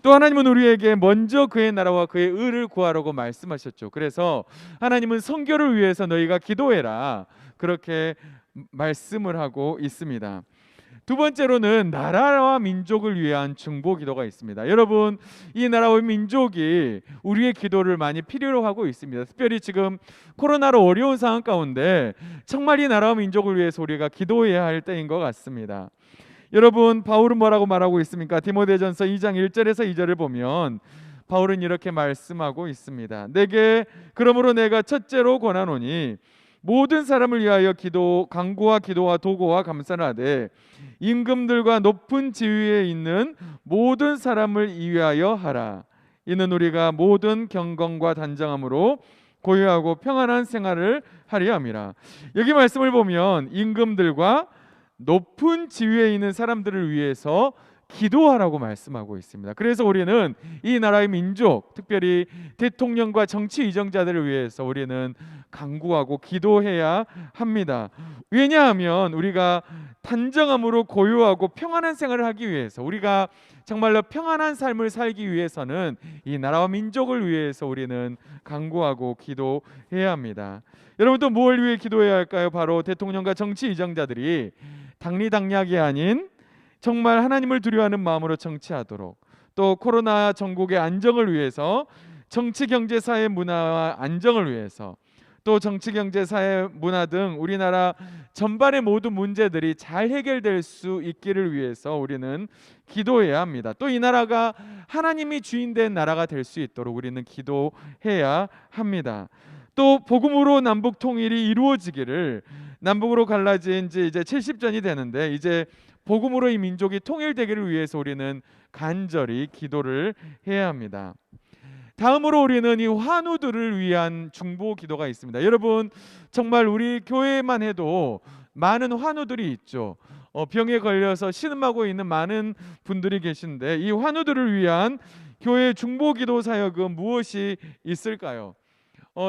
또 하나님은 우리에게 먼저 그의 나라와 그의 의를 구하라고 말씀하셨죠. 그래서 하나님은 선교를 위해서 너희가 기도해라 그렇게 말씀을 하고 있습니다. 두 번째로는 나라와 민족을 위한 중보 기도가 있습니다. 여러분, 이 나라와 민족이 우리의 기도를 많이 필요로 하고 있습니다. 특별히 지금 코로나로 어려운 상황 가운데 정말 이 나라와 민족을 위해서 우리가 기도해야 할 때인 것 같습니다. 여러분, 바울은 뭐라고 말하고 있습니까? 디모데전서 2장 1절에서 2절을 보면 바울은 이렇게 말씀하고 있습니다. 그러므로 내가 첫째로 권하노니 모든 사람을 위하여 간구와 기도와 도고와 감사를 하되 임금들과 높은 지위에 있는 모든 사람을 위하여 하라. 이는 우리가 모든 경건과 단정함으로 고요하고 평안한 생활을 하려 함이라. 여기 말씀을 보면 임금들과 높은 지위에 있는 사람들을 위해서 기도하라고 말씀하고 있습니다. 그래서 우리는 이 나라의 민족, 특별히 대통령과 정치 이정자들을 위해서 우리는 간구하고 기도해야 합니다. 왜냐하면 우리가 단정함으로 고요하고 평안한 생활을 하기 위해서, 우리가 정말로 평안한 삶을 살기 위해서는 이 나라와 민족을 위해서 우리는 간구하고 기도해야 합니다. 여러분, 또 뭘 위해 기도해야 할까요? 바로 대통령과 정치 이정자들이 당리당략이 아닌 정말 하나님을 두려워하는 마음으로 정치하도록, 또 코로나 전국의 안정을 위해서, 정치, 경제, 사회, 문화와 안정을 위해서, 또 정치, 경제, 사회, 문화 등 우리나라 전반의 모든 문제들이 잘 해결될 수 있기를 위해서 우리는 기도해야 합니다. 또 이 나라가 하나님이 주인된 나라가 될 수 있도록 우리는 기도해야 합니다. 또 복음으로 남북 통일이 이루어지기를, 남북으로 갈라진 지 이제 70전이 되는데 이제 복음으로 이 민족이 통일되기를 위해서 우리는 간절히 기도를 해야 합니다. 다음으로 우리는 이 환우들을 위한 중보 기도가 있습니다. 여러분, 정말 우리 교회만 해도 많은 환우들이 있죠. 병에 걸려서 신음하고 있는 많은 분들이 계신데 이 환우들을 위한 교회 중보 기도 사역은 무엇이 있을까요?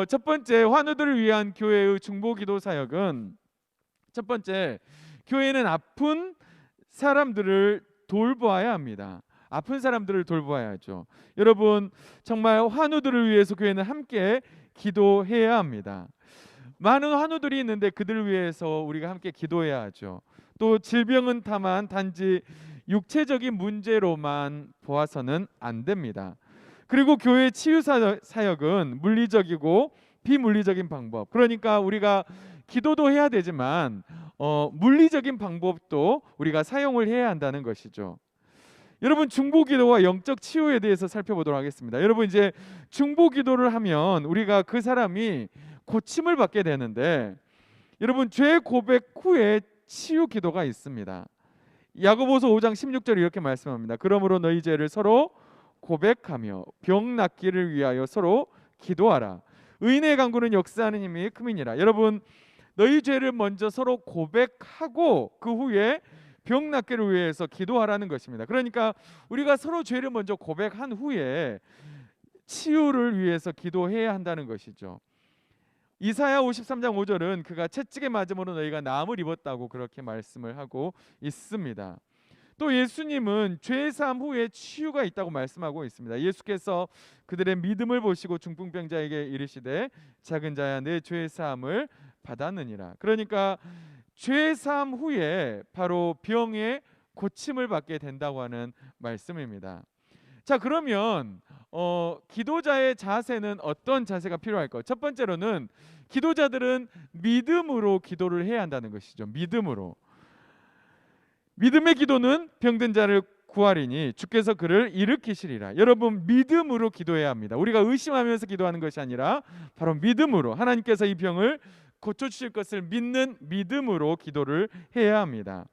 첫 번째, 환우들을 위한 교회의 중보 기도 사역은, 첫 번째, 교회는 아픈 사람들을 돌보아야 합니다. 아픈 사람들을 돌보아야죠. 여러분, 정말 환우들을 위해서 교회는 함께 기도해야 합니다. 많은 환우들이 있는데 그들을 위해서 우리가 함께 기도해야 하죠. 또 질병은 다만 단지 육체적인 문제로만 보아서는 안 됩니다. 그리고 교회 치유 사역은 물리적이고 비물리적인 방법. 그러니까 우리가 기도도 해야 되지만 물리적인 방법도 우리가 사용을 해야 한다는 것이죠. 여러분, 중보기도와 영적 치유에 대해서 살펴보도록 하겠습니다. 여러분, 이제 중보기도를 하면 우리가 그 사람이 고침을 받게 되는데, 여러분, 죄 고백 후에 치유 기도가 있습니다. 야고보서 5장 16절에 이렇게 말씀합니다. 그러므로 너희 죄를 서로 고백하며 병 낫기를 위하여 서로 기도하라. 의인의 간구는 역사하는 힘이 큼이니라. 여러분, 너희 죄를 먼저 서로 고백하고 그 후에 병 낫기를 위해서 기도하라는 것입니다. 그러니까 우리가 서로 죄를 먼저 고백한 후에 치유를 위해서 기도해야 한다는 것이죠. 이사야 53장 5절은 그가 채찍에 맞음으로 너희가 나음을 입었다고 그렇게 말씀을 하고 있습니다. 또 예수님은 죄 사함 후에 치유가 있다고 말씀하고 있습니다. 예수께서 그들의 믿음을 보시고 중풍병자에게 이르시되 작은 자야 내 죄 사함을 받았느니라. 그러니까 죄 사함 후에 바로 병의 고침을 받게 된다고 하는 말씀입니다. 자, 그러면 기도자의 자세는 어떤 자세가 필요할까요? 첫 번째로는 기도자들은 믿음으로 기도를 해야 한다는 것이죠. 믿음으로. 믿음의 기도는 병든 자를 구하리니 주께서 그를 일으키시리라. 여러분, 믿음으로 기도해야 합니다. 우리가 의심하면서 기도하는 것이 아니라 바로 믿음으로, 하나님께서 이 병을 고쳐주실 것을 믿는 믿음으로 기도를 해야 합니다.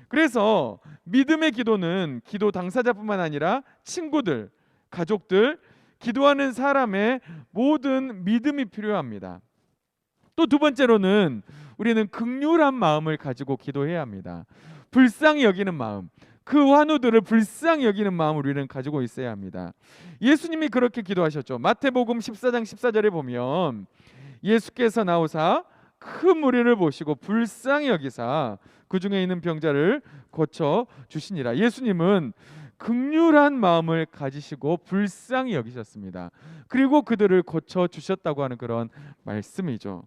그래서 믿음의 기도는 기도 당사자뿐만 아니라 친구들, 가족들, 기도하는 사람의 모든 믿음이 필요합니다. 또 두 번째로는 우리는 긍휼한 마음을 가지고 기도해야 합니다. 불쌍히 여기는 마음, 그 환우들을 불쌍히 여기는 마음을 우리는 가지고 있어야 합니다. 예수님이 그렇게 기도하셨죠. 마태복음 14장 14절에 보면 예수께서 나오사 큰 무리를 보시고 불쌍히 여기사 그 중에 있는 병자를 고쳐 주시니라. 예수님은 긍휼한 마음을 가지시고 불쌍히 여기셨습니다. 그리고 그들을 고쳐 주셨다고 하는 그런 말씀이죠.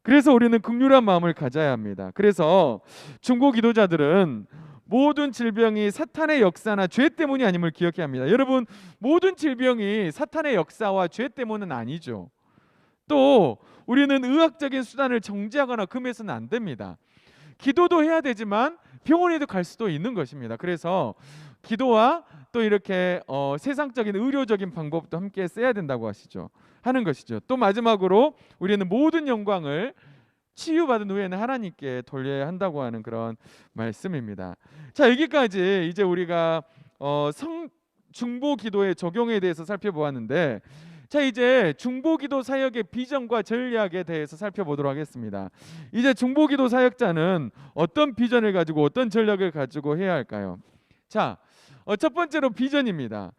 그래서 우리는 긍휼한 마음을 가져야 합니다. 그래서 중보 기도자들은 모든 질병이 사탄의 역사나 죄 때문이 아님을 기억해야 합니다. 여러분, 모든 질병이 사탄의 역사와 죄 때문은 아니죠. 또 우리는 의학적인 수단을 정지하거나 금해서는 안 됩니다. 기도도 해야 되지만 병원에도 갈 수도 있는 것입니다. 그래서 기도와 또 이렇게 세상적인 의료적인 방법도 함께 써야 된다고 하는 것이죠. 또 마지막으로 우리는 모든 영광을 치유받은 후에는 하나님께 돌려야 한다고 하는 그런 말씀입니다. 자, 여기까지 이제 우리가 중보 기도의 적용에 대해서 살펴보았는데, 자, 이제 중보기도 사역의 비전과 전략에 대해서 살펴보도록 하겠습니다. 이제 중보기도 사역자는 어떤 비전을 가지고 어떤 전략을 가지고 해야 할까요? 자, 첫 번째로 비전입니다.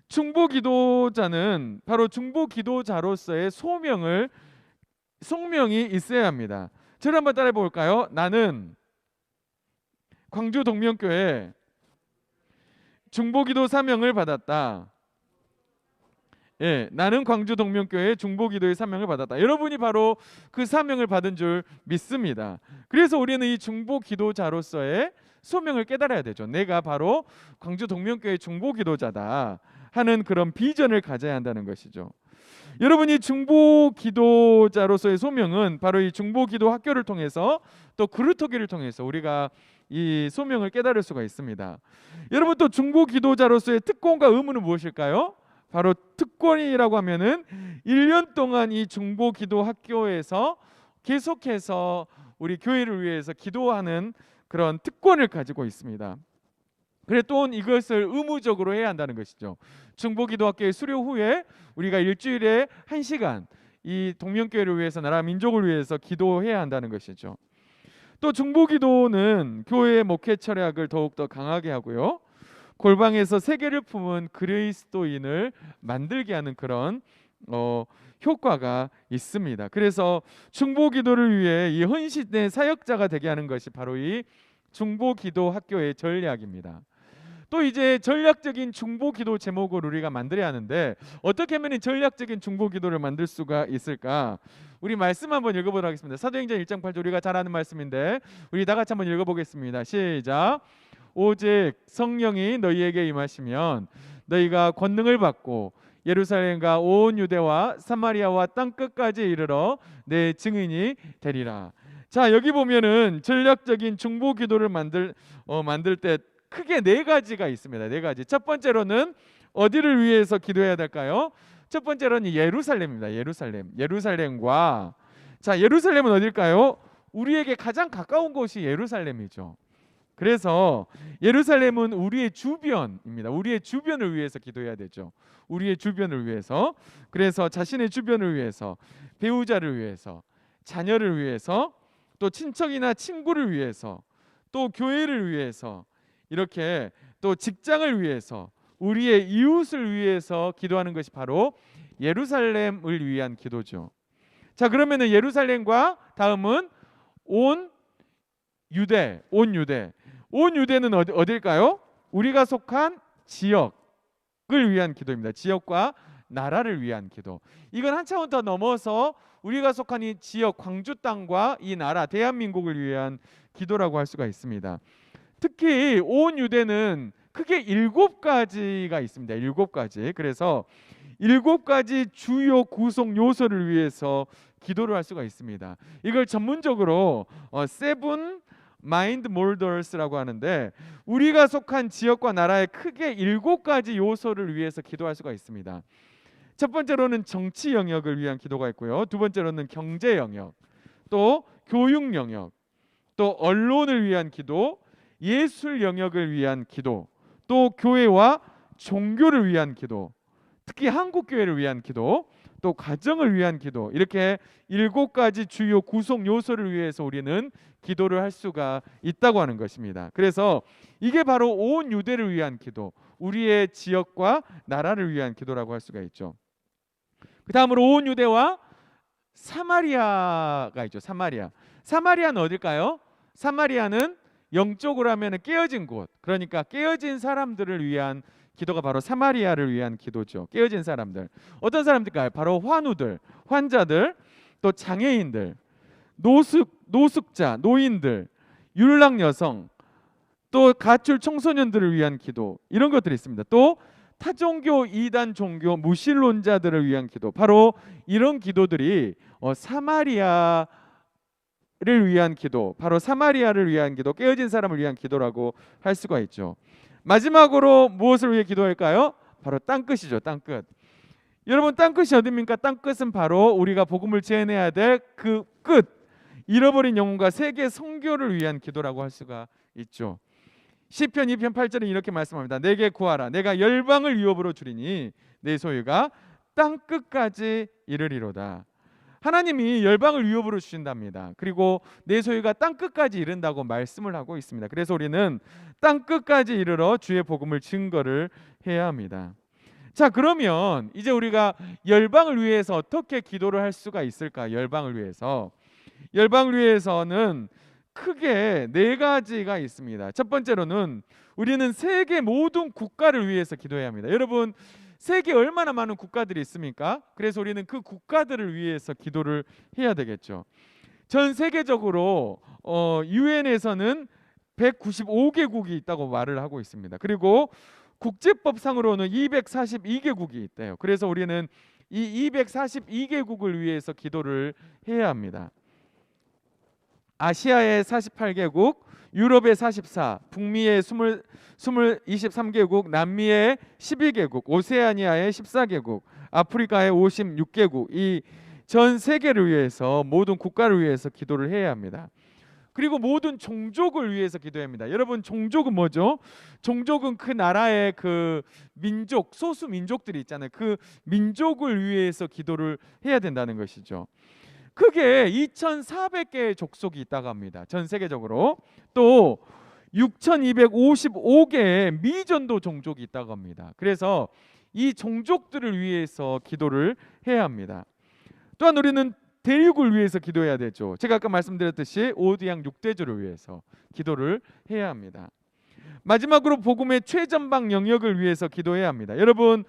중보기도자는 바로 중보기도자로서의 소명이 있어야 합니다. 저를 한번 따라해 볼까요? 나는 광주 동명교회 중보기도 사명을 받았다. 예, 나는 광주 동명교회 중보기도의 사명을 받았다. 여러분이 바로 그 사명을 받은 줄 믿습니다. 그래서 우리는 이 중보기도자로서의 소명을 깨달아야 되죠. 내가 바로 광주 동명교회 중보기도자다 하는 그런 비전을 가져야 한다는 것이죠. 여러분이 중보기도자로서의 소명은 바로 이 중보기도 학교를 통해서 또 그루터기를 통해서 우리가 이 소명을 깨달을 수가 있습니다. 여러분, 또 중보기도자로서의 특권과 의무는 무엇일까요? 바로 특권이라고 하면은 1년 동안 이 중보기도 학교에서 계속해서 우리 교회를 위해서 기도하는 그런 특권을 가지고 있습니다. 그래, 또한 이것을 의무적으로 해야 한다는 것이죠. 중보기도 학교의 수료 후에 우리가 일주일에 1시간 이 동명교회를 위해서, 나라 민족을 위해서 기도해야 한다는 것이죠. 또 중보기도는 교회의 목회 철학을 더욱더 강하게 하고요, 골방에서 세계를 품은 그리스도인을 만들게 하는 그런 효과가 있습니다. 그래서 중보기도를 위해 이 헌신된 사역자가 되게 하는 것이 바로 이 중보기도 학교의 전략입니다. 또 이제 전략적인 중보기도 제목을 우리가 만들어야 하는데, 어떻게 하면 전략적인 중보기도를 만들 수가 있을까? 우리 말씀 한번 읽어보도록 하겠습니다. 사도행전 1장 8절, 우리가 잘 아는 말씀인데 우리 다 같이 한번 읽어보겠습니다. 시작. 오직 성령이 너희에게 임하시면 너희가 권능을 받고 예루살렘과 온 유대와 사마리아와 땅 끝까지 이르러 내 증인이 되리라. 자, 여기 보면은 전략적인 중보 기도를 만들 때 크게 네 가지가 있습니다. 네 가지. 첫 번째로는 어디를 위해서 기도해야 될까요? 첫 번째로는 예루살렘입니다. 예루살렘과, 자, 예루살렘은 어딜까요? 우리에게 가장 가까운 곳이 예루살렘이죠. 그래서 예루살렘은 우리의 주변입니다. 우리의 주변을 위해서 기도해야 되죠. 우리의 주변을 위해서. 그래서 자신의 주변을 위해서, 배우자를 위해서, 자녀를 위해서, 또 친척이나 친구를 위해서, 또 교회를 위해서, 이렇게 또 직장을 위해서, 우리의 이웃을 위해서 기도하는 것이 바로 예루살렘을 위한 기도죠. 자, 그러면은 예루살렘과 다음은 온 유대는 어딜까요? 우리가 속한 지역을 위한 기도입니다. 지역과 나라를 위한 기도. 이건 한 차원 더 넘어서 우리가 속한 이 지역, 광주 땅과 이 나라, 대한민국을 위한 기도라고 할 수가 있습니다. 특히 온 유대는 크게 7가지가 있습니다. 7가지. 그래서 7가지 주요 구성 요소를 위해서 기도를 할 수가 있습니다. 이걸 전문적으로 세븐 마인드 몰더스라고 하는데, 우리가 속한 지역과 나라의 크게 7가지 요소를 위해서 기도할 수가 있습니다. 첫 번째로는 정치 영역을 위한 기도가 있고요. 두 번째로는 경제 영역, 또 교육 영역, 또 언론을 위한 기도, 예술 영역을 위한 기도, 또 교회와 종교를 위한 기도, 특히 한국 교회를 위한 기도, 또 가정을 위한 기도, 이렇게 7가지 주요 구성 요소를 위해서 우리는 기도를 할 수가 있다고 하는 것입니다. 그래서 이게 바로 온 유대를 위한 기도, 우리의 지역과 나라를 위한 기도라고 할 수가 있죠. 그 다음으로 온 유대와 사마리아가 있죠. 사마리아는 어딜까요? 사마리아는 영적으로 하면 깨어진 곳, 그러니까 깨어진 사람들을 위한 기도가 바로 사마리아를 위한 기도죠. 깨어진 사람들, 어떤 사람들일까요? 바로 환우들, 환자들, 또 장애인들, 노숙자, 노인들, 율락 여성, 또 가출 청소년들을 위한 기도, 이런 것들이 있습니다. 또 타종교, 이단 종교, 무신론자들을 위한 기도, 바로 이런 기도들이 사마리아를 위한 기도, 바로 사마리아를 위한 기도, 깨어진 사람을 위한 기도라고 할 수가 있죠. 마지막으로 무엇을 위해 기도할까요? 바로 땅끝이죠. 땅끝. 여러분, 땅끝이 어디입니까? 땅끝은 바로 우리가 복음을 전해야 될 그 끝, 잃어버린 영혼과 세계 선교를 위한 기도라고 할 수가 있죠. 시편 2편 8절에 이렇게 말씀합니다. 내게 구하라. 내가 열방을 유업으로 주리니 내 소유가 땅끝까지 이르리로다. 하나님이 열방을 유업으로 주신답니다. 그리고 내 소유가 땅끝까지 이른다고 말씀을 하고 있습니다. 그래서 우리는 땅끝까지 이르러 주의 복음을 증거를 해야 합니다. 자, 그러면 이제 우리가 열방을 위해서 어떻게 기도를 할 수가 있을까? 열방을 위해서는 크게 4가지가 있습니다. 첫 번째로는 우리는 세계 모든 국가를 위해서 기도해야 합니다. 여러분, 세계에 얼마나 많은 국가들이 있습니까? 그래서 우리는 그 국가들을 위해서 기도를 해야 되겠죠. 전 세계적으로 유엔에서는 195개국이 있다고 말을 하고 있습니다. 그리고 국제법상으로는 242개국이 있대요. 그래서 우리는 이 242개국을 위해서 기도를 해야 합니다. 아시아의 48개국, 유럽의 44, 북미의 23개국, 남미의 12개국, 오세아니아의 14개국, 아프리카의 56개국, 이 전 세계를 위해서, 모든 국가를 위해서 기도를 해야 합니다. 그리고 모든 종족을 위해서 기도해야 합니다. 여러분, 종족은 뭐죠? 종족은 그 나라의 그 민족, 소수 민족들이 있잖아요. 그 민족을 위해서 기도를 해야 된다는 것이죠. 크게 2,400개의 족속이 있다고 합니다. 전 세계적으로. 또 6,255개의 미전도 종족이 있다고 합니다. 그래서 이 종족들을 위해서 기도를 해야 합니다. 또한 우리는 대륙을 위해서 기도해야 되죠. 제가 아까 말씀드렸듯이 오디양 6대주를 위해서 기도를 해야 합니다. 마지막으로 복음의 최전방 영역을 위해서 기도해야 합니다. 여러분,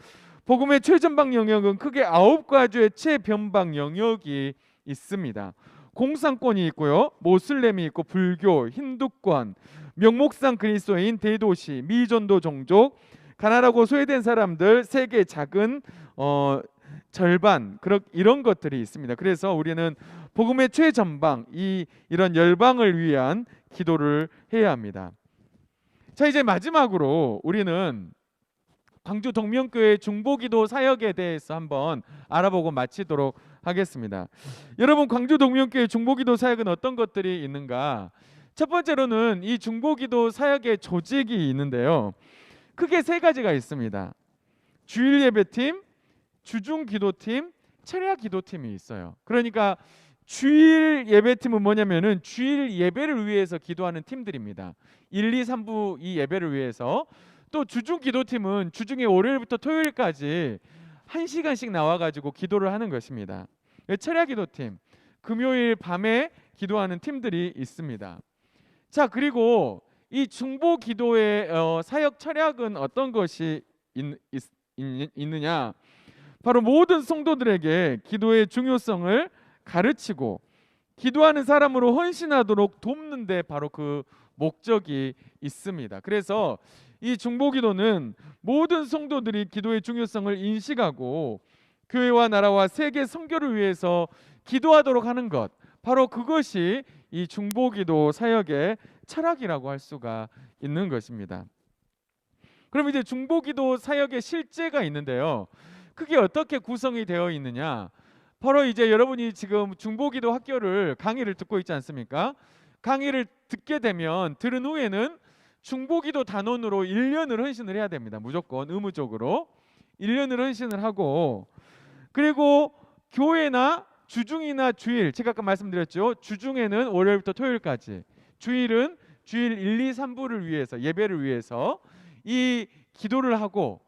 복음의 최전방 영역은 크게 9가지의 최변방 영역이 있습니다. 공산권이 있고요, 모슬렘이 있고, 불교, 힌두권, 명목상 그리스도인, 대도시, 미전도 종족, 가난하고 소외된 사람들, 세계 작은 절반, 이런 것들이 있습니다. 그래서 우리는 복음의 최전방, 이런 열방을 위한 기도를 해야 합니다. 자, 이제 마지막으로 우리는 광주 동명교회 중보기도 사역에 대해서 한번 알아보고 마치도록 하겠습니다. 여러분, 광주 동명교회 중보기도 사역은 어떤 것들이 있는가? 첫 번째로는 이 중보기도 사역의 조직이 있는데요. 크게 세 가지가 있습니다. 주일 예배팀, 주중 기도팀, 철야 기도팀이 있어요. 그러니까 주일 예배팀은 뭐냐면은 주일 예배를 위해서 기도하는 팀들입니다. 1, 2, 3부 이 예배를 위해서. 또 주중 기도팀은 주중에 월요일부터 토요일까지 1시간씩 나와가지고 기도를 하는 것입니다. 철야 기도팀, 금요일 밤에 기도하는 팀들이 있습니다. 자, 그리고 이 중보 기도의 사역 철학은 어떤 것이 있느냐? 바로 모든 성도들에게 기도의 중요성을 가르치고 기도하는 사람으로 헌신하도록 돕는 데 바로 그 목적이 있습니다. 그래서 이 중보기도는 모든 성도들이 기도의 중요성을 인식하고 교회와 나라와 세계 선교를 위해서 기도하도록 하는 것, 바로 그것이 이 중보기도 사역의 철학이라고 할 수가 있는 것입니다. 그럼 이제 중보기도 사역의 실제가 있는데요. 그게 어떻게 구성이 되어 있느냐? 바로 이제 여러분이 지금 중보기도 학교를 강의를 듣고 있지 않습니까? 강의를 듣게 되면 들은 후에는 중보기도 단원으로 1년을 헌신을 해야 됩니다. 무조건 의무적으로 1년을 헌신을 하고, 그리고 교회나 주중이나 주일, 제가 아까 말씀드렸죠. 주중에는 월요일부터 토요일까지, 주일은 주일 1, 2, 3부를 위해서, 예배를 위해서 이 기도를 하고,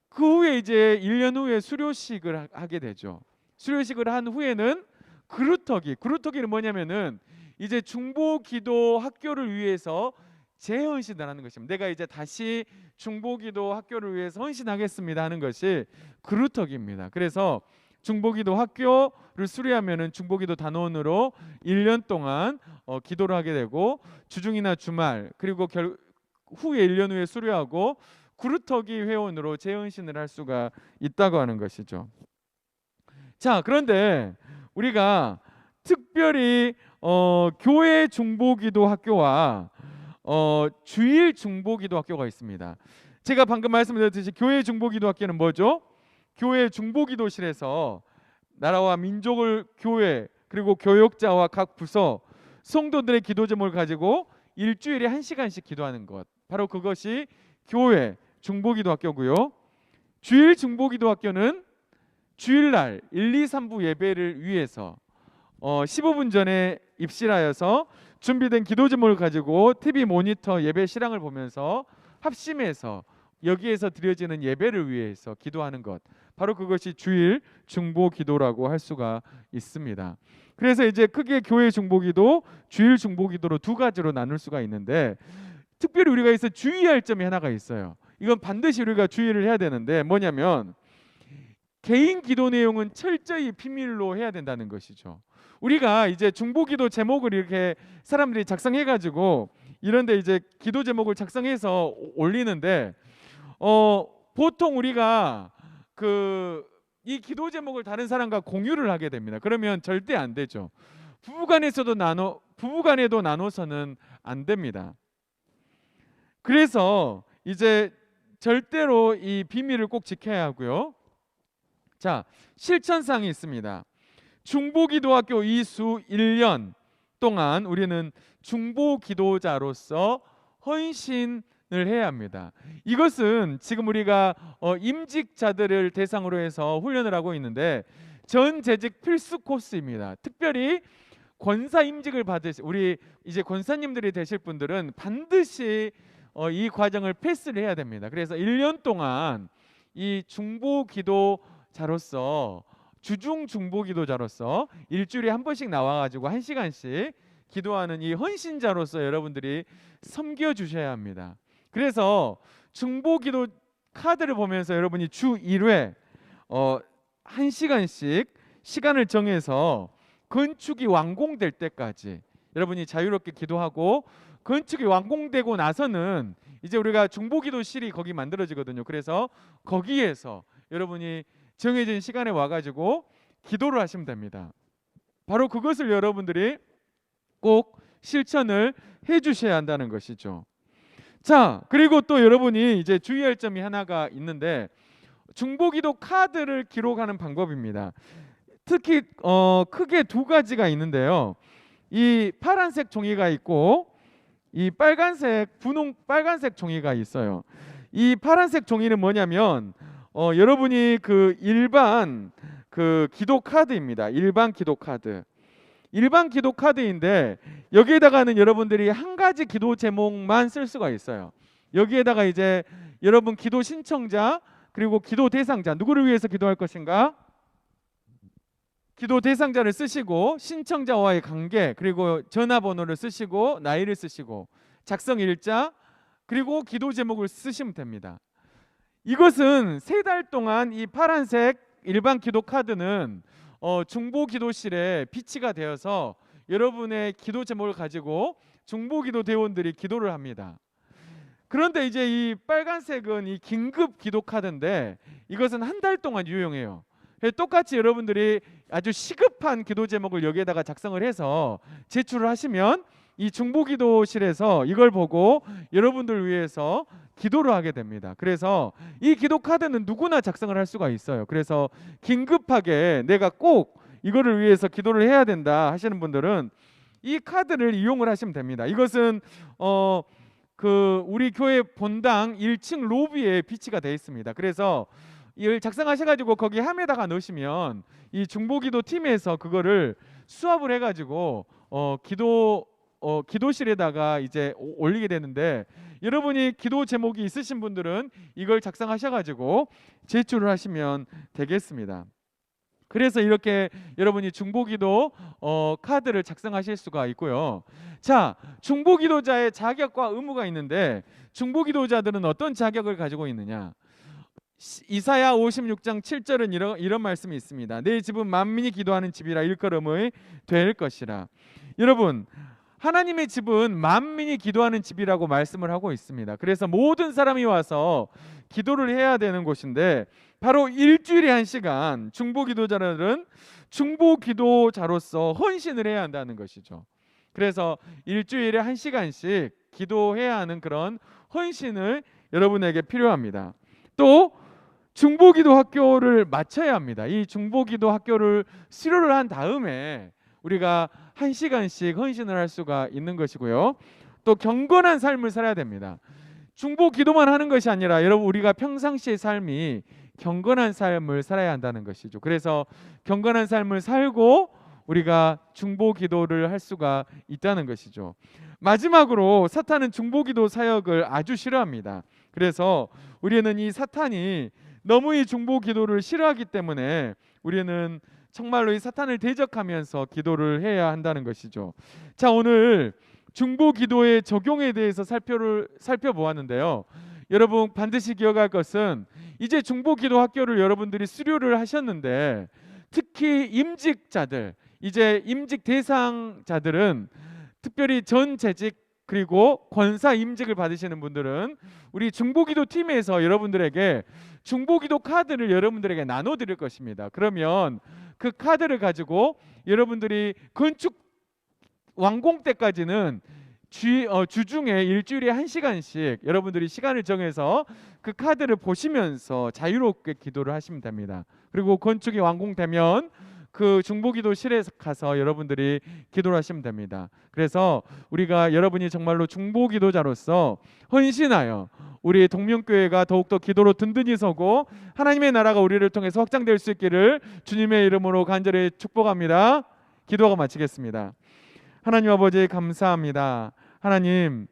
그 후에 이제 1년 후에 수료식을 하게 되죠. 수료식을 한 후에는 그루터기는 뭐냐면은 이제 중보기도 학교를 위해서 재헌신을 하는 것입니다. 내가 이제 다시 중보기도 학교를 위해서 헌신하겠습니다 하는 것이 그루터기입니다. 그래서 중보기도 학교를 수료하면은 중보기도 단원으로 1년 동안 기도를 하게 되고, 주중이나 주말, 그리고 후에 1년 후에 수료하고 그루터기 회원으로 재헌신을 할 수가 있다고 하는 것이죠. 자, 그런데 우리가 특별히 교회 중보기도 학교와 주일 중보기도 학교가 있습니다. 제가 방금 말씀드렸듯이 교회 중보기도 학교는 뭐죠? 교회 중보기도실에서 나라와 민족을 교회, 그리고 교역자와 각 부서 성도들의 기도 제목을 가지고 일주일에 1시간씩 기도하는 것, 바로 그것이 교회 중보기도 학교고요. 주일 중보기도 학교는 주일날 1, 2, 3부 예배를 위해서 15분 전에 입실하여서 준비된 기도 제목을 가지고 TV 모니터 예배 실황을 보면서 합심해서 여기에서 드려지는 예배를 위해서 기도하는 것, 바로 그것이 주일 중보기도라고 할 수가 있습니다. 그래서 이제 크게 교회 중보기도, 주일 중보기도로 두 가지로 나눌 수가 있는데, 특별히 우리가 여기서 주의할 점이 하나가 있어요. 이건 반드시 우리가 주의를 해야 되는데, 뭐냐면 개인 기도 내용은 철저히 비밀로 해야 된다는 것이죠. 우리가 이제 중보기도 제목을 이렇게 사람들이 작성해가지고 이런데 이제 기도 제목을 작성해서 올리는데, 보통 우리가 이 기도 제목을 다른 사람과 공유를 하게 됩니다. 그러면 절대 안 되죠. 부부간에도 나눠서는 안 됩니다. 그래서 이제 절대로 이 비밀을 꼭 지켜야 하고요. 자, 실천사항이 있습니다. 중보기도학교 이수 1년 동안 우리는 중보기도자로서 헌신을 해야 합니다. 이것은 지금 우리가 임직자들을 대상으로 해서 훈련을 하고 있는데 전 재직 필수 코스입니다. 특별히 권사 임직을 우리 이제 권사님들이 되실 분들은 반드시 이 과정을 패스를 해야 됩니다. 그래서 1년 동안 이 중보기도자로서, 주중 중보기도자로서 일주일에 한 번씩 나와가지고 1시간씩 기도하는 이 헌신자로서 여러분들이 섬겨주셔야 합니다. 그래서 중보기도 카드를 보면서 여러분이 주 1회 1시간씩 시간을 정해서 건축이 완공될 때까지 여러분이 자유롭게 기도하고 건축이 완공되고 나서는 이제 우리가 중보기도실이 거기 만들어지거든요. 그래서 거기에서 여러분이 정해진 시간에 와가지고 기도를 하시면 됩니다. 바로 그것을 여러분들이 꼭 실천을 해주셔야 한다는 것이죠. 자, 그리고 또 여러분이 이제 주의할 점이 하나가 있는데 중보기도 카드를 기록하는 방법입니다. 특히 크게 두 가지가 있는데요. 이 파란색 종이가 있고 이 분홍 빨간색 종이가 있어요. 이 파란색 종이는 뭐냐면 여러분이 그 일반 그 기도 카드입니다. 일반 기도 카드. 일반 기도 카드인데 여기에다가는 여러분들이 한 가지 기도 제목만 쓸 수가 있어요. 여기에다가 이제 여러분 기도 신청자 그리고 기도 대상자 누구를 위해서 기도할 것인가? 기도 대상자를 쓰시고 신청자와의 관계 그리고 전화번호를 쓰시고 나이를 쓰시고 작성 일자 그리고 기도 제목을 쓰시면 됩니다. 이것은 3달 동안 이 파란색 일반 기도 카드는 중보기도실에 비치가 되어서 여러분의 기도 제목을 가지고 중보기도 대원들이 기도를 합니다. 그런데 이제 이 빨간색은 이 긴급 기도 카드인데 이것은 한 달 동안 유용해요. 똑같이 여러분들이 아주 시급한 기도 제목을 여기에다가 작성을 해서 제출을 하시면 이 중보기도실에서 이걸 보고 여러분들 위해서 기도를 하게 됩니다. 그래서 이 기도 카드는 누구나 작성을 할 수가 있어요. 그래서 긴급하게 내가 꼭 이거를 위해서 기도를 해야 된다 하시는 분들은 이 카드를 이용을 하시면 됩니다. 이것은 우리 교회 본당 1층 로비에 비치가 되어 있습니다. 그래서 이걸 작성하셔가지고 거기 함에다가 넣으시면 이 중보기도 팀에서 그거를 수합을 해가지고 기도실에다가 이제 올리게 되는데 여러분이 기도 제목이 있으신 분들은 이걸 작성하셔가지고 제출을 하시면 되겠습니다. 그래서 이렇게 여러분이 중보기도 카드를 작성하실 수가 있고요. 자, 중보기도자의 자격과 의무가 있는데 중보기도자들은 어떤 자격을 가지고 있느냐? 이사야 56장 7절은 이런 말씀이 있습니다. 내 집은 만민이 기도하는 집이라 일컬음의 될 것이라. 여러분, 하나님의 집은 만민이 기도하는 집이라고 말씀을 하고 있습니다. 그래서 모든 사람이 와서 기도를 해야 되는 곳인데 바로 일주일에 1시간 중보기도자들은 중보기도자로서 헌신을 해야 한다는 것이죠. 그래서 일주일에 1시간씩 기도해야 하는 그런 헌신을 여러분에게 필요합니다. 또 중보기도 학교를 마쳐야 합니다. 이 중보기도 학교를 수료를 한 다음에 우리가 1시간씩 헌신을 할 수가 있는 것이고요. 또 경건한 삶을 살아야 됩니다. 중보기도만 하는 것이 아니라 여러분 우리가 평상시의 삶이 경건한 삶을 살아야 한다는 것이죠. 그래서 경건한 삶을 살고 우리가 중보기도를 할 수가 있다는 것이죠. 마지막으로 사탄은 중보기도 사역을 아주 싫어합니다. 그래서 우리는 이 사탄이 너무 이 중보기도를 싫어하기 때문에 우리는 정말로 이 사탄을 대적하면서 기도를 해야 한다는 것이죠. 자, 오늘 중보기도의 적용에 대해서 살펴보았는데요. 여러분 반드시 기억할 것은 이제 중보기도 학교를 여러분들이 수료를 하셨는데 특히 임직자들, 이제 임직 대상자들은 특별히 전 재직 그리고 권사 임직을 받으시는 분들은 우리 중보기도 팀에서 여러분들에게 중보기도 카드를 여러분들에게 나눠드릴 것입니다. 그러면 그 카드를 가지고 여러분들이 건축 완공 때까지는 주중에 일주일에 1시간씩 여러분들이 시간을 정해서 그 카드를 보시면서 자유롭게 기도를 하시면 됩니다. 그리고 건축이 완공되면 그 중보기도실에 가서 여러분들이 기도를 하시면 됩니다. 그래서 우리가 여러분이 정말로 중보기도자로서 헌신하여 우리 동명교회가 더욱더 기도로 든든히 서고 하나님의 나라가 우리를 통해서 확장될 수 있기를 주님의 이름으로 간절히 축복합니다. 기도하고 마치겠습니다. 하나님 아버지 감사합니다. 하나님,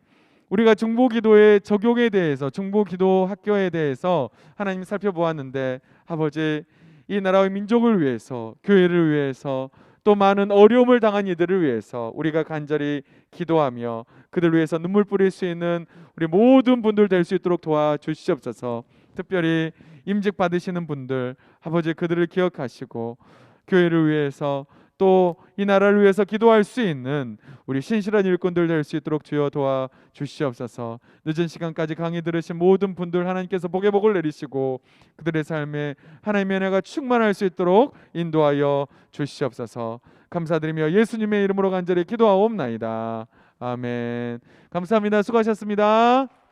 우리가 중보기도의 적용에 대해서 중보기도 학교에 대해서 하나님 살펴보았는데 아버지 이 나라의 민족을 위해서 교회를 위해서 또 많은 어려움을 당한 이들을 위해서 우리가 간절히 기도하며 그들 위해서 눈물 뿌릴 수 있는 우리 모든 분들 될 수 있도록 도와주시옵소서. 특별히 임직 받으시는 분들 아버지 그들을 기억하시고 교회를 위해서 또 이 나라를 위해서 기도할 수 있는 우리 신실한 일꾼들 될 수 있도록 주여 도와주시옵소서. 늦은 시간까지 강의 들으신 모든 분들 하나님께서 복의 복을 내리시고 그들의 삶에 하나님의 은혜가 충만할 수 있도록 인도하여 주시옵소서. 감사드리며 예수님의 이름으로 간절히 기도하옵나이다. 아멘. 감사합니다. 수고하셨습니다.